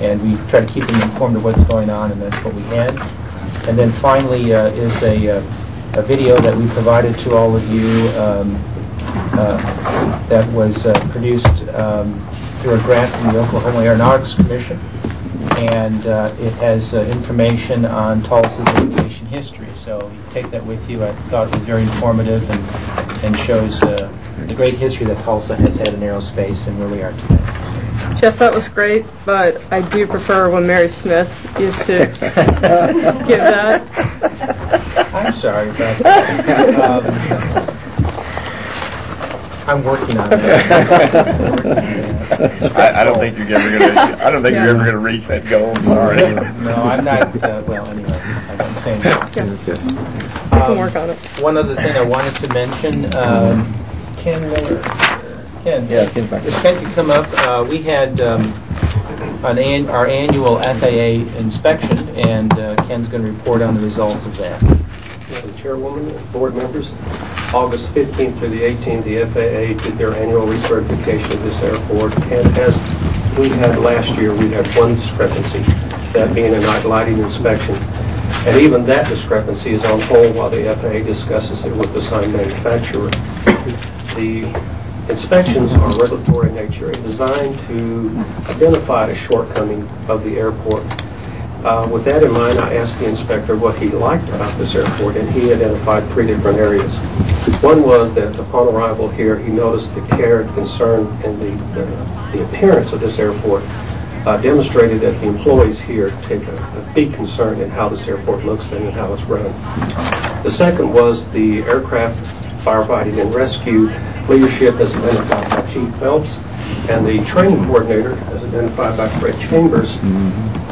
S5: and we try to keep them informed of what's going on, and that's what we had. And then finally is a video that we provided to all of you that was produced through a grant from the Oklahoma Aeronautics Commission, and it has information on Tulsa's aviation history. So you take that with you. I thought it was very informative and shows the great history that Tulsa has had in aerospace and where we are today.
S1: Jeff, that was great, but I do prefer when Mary Smith used to give that.
S5: I'm sorry about that. I'm working on it.
S10: I don't think you're ever going to. I don't think you're ever going to reach that goal. I'm sorry.
S5: No, I'm not. Well, anyway, I don't say anything.
S1: You can work on it.
S5: One other thing I wanted to mention, Ken Miller. Ken.
S10: Yeah, Ken's back.
S5: If Ken could come up, we had our annual FAA inspection, and Ken's going to report on the results of that.
S12: Madam Chairwoman and board members, August 15th through the 18th, the FAA did their annual recertification of this airport, and as we had last year, we had one discrepancy, that being a night lighting inspection. And even that discrepancy is on hold while the FAA discusses it with the sign manufacturer. The inspections are regulatory in nature and designed to identify a shortcoming of the airport. With that in mind, I asked the inspector what he liked about this airport, and he identified three different areas. One was that upon arrival here, he noticed the care and concern and the appearance of this airport demonstrated that the employees here take a big concern in how this airport looks and how it's run. The second was the aircraft firefighting and rescue leadership as identified by Chief Phelps, and the training coordinator as identified by Fred Chambers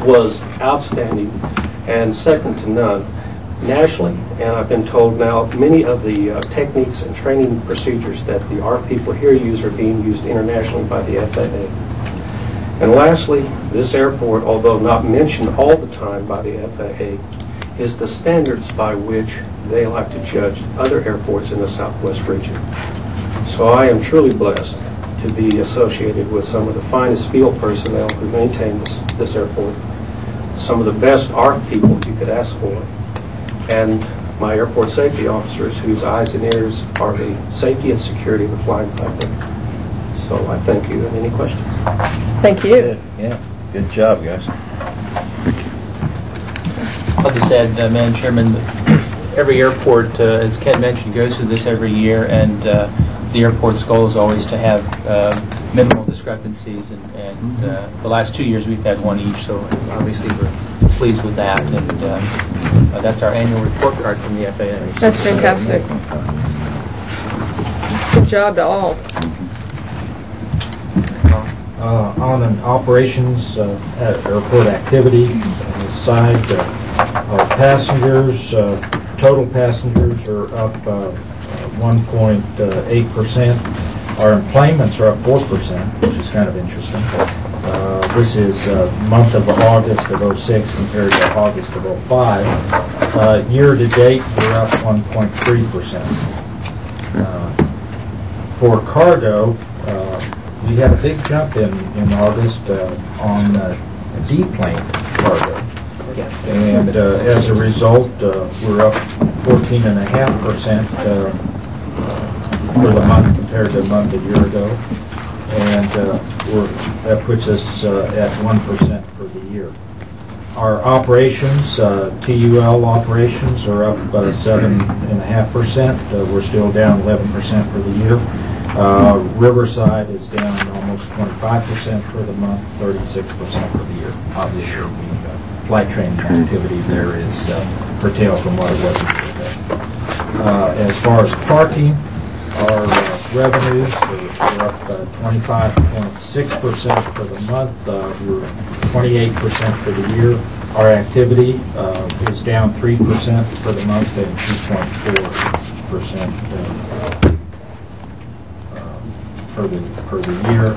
S12: was outstanding and second to none nationally. And I've been told now many of the techniques and training procedures that our people here use are being used internationally by the FAA. And lastly, this airport, although not mentioned all the time by the FAA, is the standards by which they like to judge other airports in the Southwest region. So I am truly blessed to be associated with some of the finest field personnel who maintain this airport, some of the best ARC people you could ask for, and my airport safety officers whose eyes and ears are the safety and security of the flying public. So I thank you. And any questions?
S1: Thank you.
S10: Good. Yeah. Good job, guys.
S5: I'll just add, Madam Chairman, every airport, as Ken mentioned, goes through this every year, and the airport's goal is always to have minimal discrepancies, and the last 2 years we've had one each, so obviously we're pleased with that, and that's our annual report card from the FAA.
S1: That's fantastic. Good job to all.
S9: On an operations airport activity side, our passengers, total passengers are up 1.8%. Our enplanements are up 4%, which is kind of interesting. This is month of August of 06 compared to August of 05. Year to date, we're up 1.3%. For cargo, we had a big jump in August on deplane cargo. And as a result, we're up 14.5% for the month compared to a month a year ago. And that puts us at 1% for the year. Our operations, TUL operations, are up 7.5%. We're still down 11% for the year. Riverside is down almost 25% for the month, 36% for the year. Obviously, the flight training activity there is curtailed from what it was before. As far as parking, our revenues are up 25.6% for the month. We're 28% for the year. Our activity is down 3% for the month and 2.4% for the year,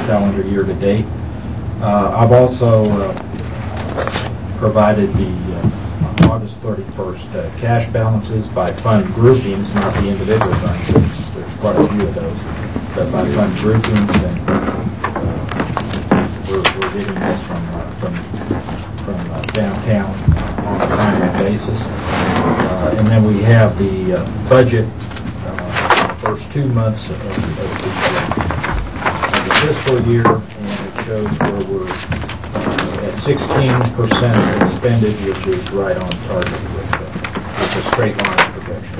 S9: calendar year to date. I've also provided the August 31st cash balances by fund groupings, not the individual fund groupings. There's quite a few of those, but by fund groupings, and we're getting this from downtown on a timely basis. And then we have the budget first 2 months of the fiscal year, and it shows where we're at 16% expended, which is right on target with a straight line projection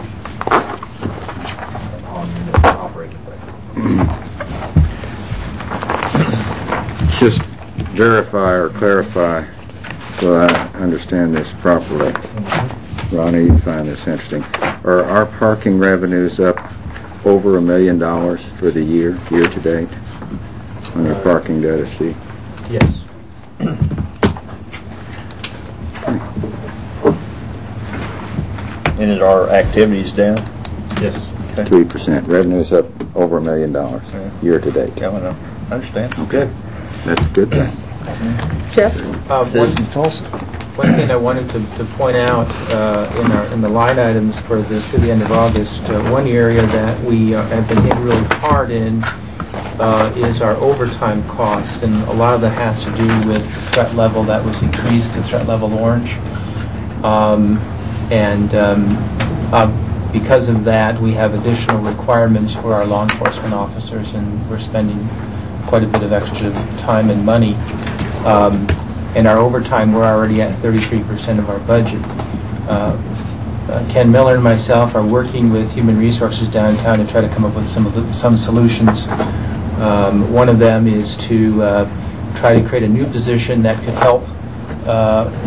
S9: on the operating budget.
S4: Just verify or clarify so I understand this properly. Ronnie, you find this interesting. Are our parking revenues up over $1 million for the year to date on our parking data sheet?
S9: Yes.
S10: And is our activities down?
S9: Yes.
S10: Okay.
S4: 3%. Revenues up over $1 million year to date.
S10: Yeah, I understand.
S4: Okay. That's a good thing.
S1: Jeff?
S10: Citizen of Tulsa.
S5: One thing I wanted to point out in the line items for through the end of August, one area that we have been hit really hard in is our overtime cost, and a lot of that has to do with the threat level that was increased to threat level orange. Because of that, we have additional requirements for our law enforcement officers, and we're spending quite a bit of extra time and money. And our overtime, we're already at 33% of our budget. Ken Miller and myself are working with Human Resources downtown to try to come up with some solutions. One of them is to try to create a new position that could help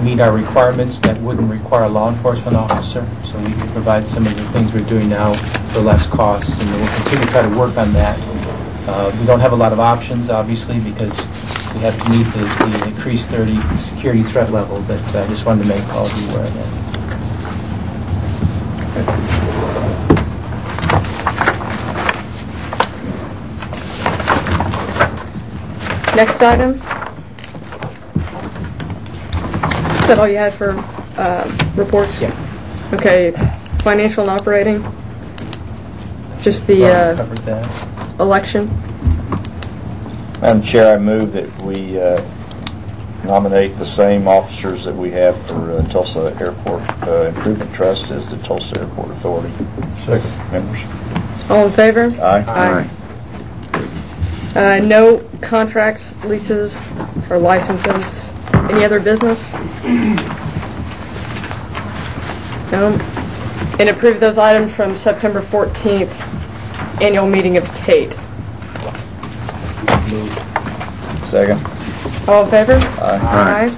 S5: meet our requirements that wouldn't require a law enforcement officer, so we could provide some of the things we're doing now for less costs, and we'll continue to try to work on that. We don't have a lot of options, obviously, because we have to meet the increased security threat level, but I just wanted to make all of you aware of that.
S1: Next item. Is that all you had for reports?
S5: Yeah.
S1: Okay. Financial and operating. Just the
S5: Covered that.
S1: election.
S10: Madam Chair, I move that we nominate the same officers that we have for Tulsa Airport Improvement Trust as the Tulsa Airport Authority.
S7: Second.
S10: Members.
S1: All in favor?
S10: Aye.
S1: No contracts, leases, or licenses. Any other business? No. And approve those items from September 14th annual meeting of TAIT.
S10: Second.
S1: All in favor?
S10: Aye.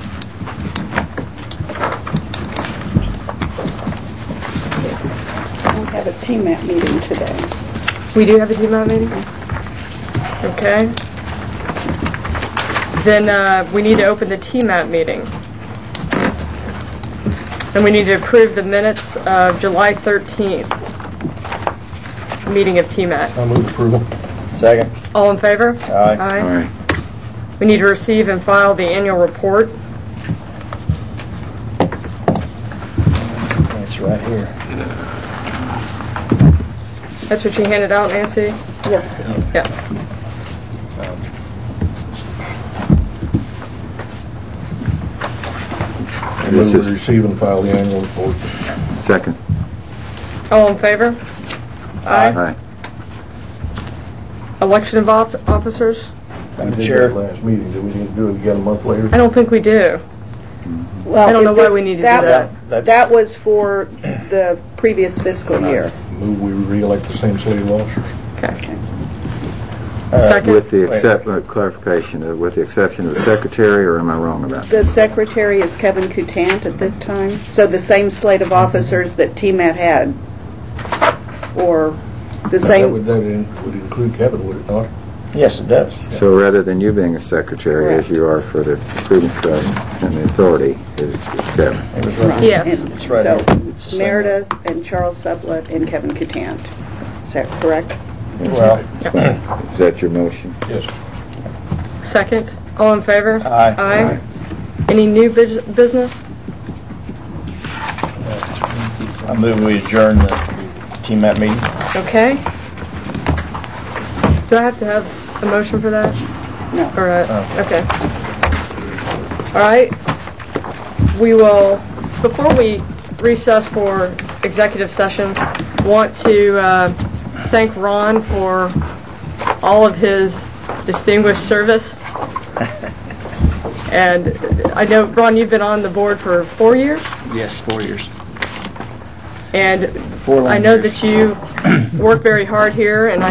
S6: We have a TMAT meeting today.
S1: We do have a TMAT meeting? Okay. Then we need to open the TMAT meeting. And we need to approve the minutes of July 13th meeting of TMAT.
S7: I move approval.
S10: Second.
S1: All in favor?
S10: Aye.
S1: Aye. We need to receive and file the annual report.
S10: It's right here.
S1: That's what you handed out, Nancy?
S6: Yes.
S1: Yeah.
S7: I move we receive and file the annual report.
S4: Second.
S1: All in favor?
S4: Aye.
S1: Election of officers?
S7: We did
S10: Chair.
S7: that last meeting. Do we need to do it again a month later?
S1: I don't think we do.
S6: Well,
S1: I don't know why we need to do that.
S6: That was for the previous fiscal year.
S7: Move we re-elect the same slate of officers.
S1: Okay. Second?
S4: With the clarification, with the exception of the secretary, or am I wrong about that?
S6: The secretary is Kevin Coutant at this time, so the same slate of officers that TMAT had, or the same.
S7: Would include Kevin, would it not?
S10: Yes, it does.
S4: So rather than you being a secretary,
S6: Correct.
S4: as you are for the Prudent Trust and the authority, it's Kevin.
S10: It was right.
S1: Yes.
S6: And
S10: It's right
S6: so
S10: here. It's the same.
S6: Meredith and Charles Sept and Kevin Coutant. Is that correct?
S10: Well,
S4: Is that your motion?
S7: Yes.
S1: Second? All in favor?
S10: Aye.
S1: Aye. Any new business?
S10: I move we adjourn the TMAT meeting.
S1: Okay. Do I have to have a motion for that?
S6: No.
S1: Or okay. All right. We will, before we recess for executive session, want to thank Ron for all of his distinguished service. And I know, Ron, you've been on the board for 4 years?
S3: Yes, 4 years.
S1: And
S3: 4 long
S1: I know
S3: years.
S1: that you work very hard here, and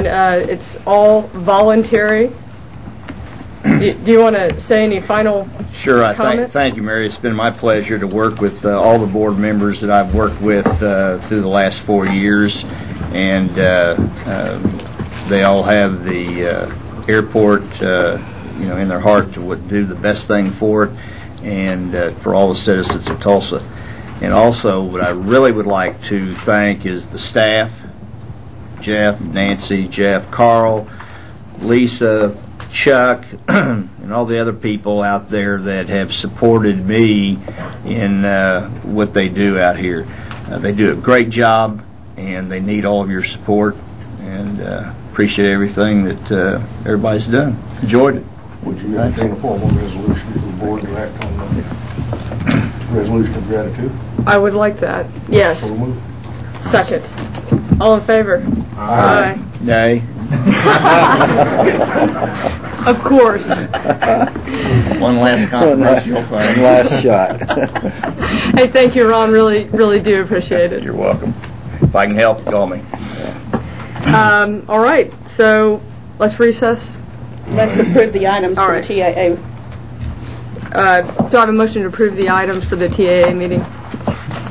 S1: it's all voluntary. Do you want to say any final
S3: Sure. I
S1: comments?
S3: thank you, Mary. It's been my pleasure to work with all the board members that I've worked with through the last 4 years, and they all have the airport, in their heart to do the best thing for it, and for all the citizens of Tulsa. And also, what I really would like to thank is the staff: Jeff, Nancy, Carl, Lisa, Chuck, and all the other people out there that have supported me in what they do out here. They do a great job, and they need all of your support, and appreciate everything that everybody's done. Enjoyed it.
S7: Would you entertain a formal resolution for the board to act on the resolution of gratitude?
S1: I would like that. Yes.
S7: So moved.
S1: Second. All in favor?
S7: Aye.
S3: Nay.
S1: Of course.
S3: One last controversial thing.
S4: One last shot.
S1: Hey, thank you, Ron. Really, really do appreciate it.
S3: You're welcome. If I can help, call me.
S1: All right. So let's recess.
S6: Let's approve the items
S1: All
S6: for
S1: right.
S6: the TAA.
S1: Do I have a motion to approve the items for the TAA meeting?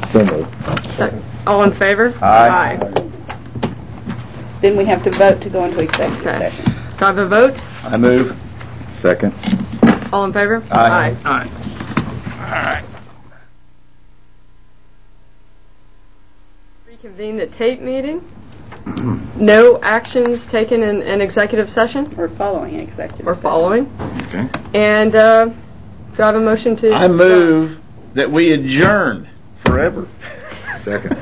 S4: So moved.
S1: All in favor?
S3: Aye.
S6: Then we have to vote to go into executive
S1: Okay.
S6: session.
S1: Do I have a vote?
S3: I move.
S4: Second.
S1: All in favor?
S3: Aye.
S1: Aye. Reconvene the TAIT meeting. No actions taken in executive session
S6: Or following executive
S1: or
S6: session.
S1: following.
S4: Okay.
S1: And do I have a motion to?
S3: I move that we adjourn forever.
S4: Second.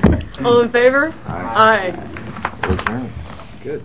S1: All in favor? Aye.
S4: Okay. Good.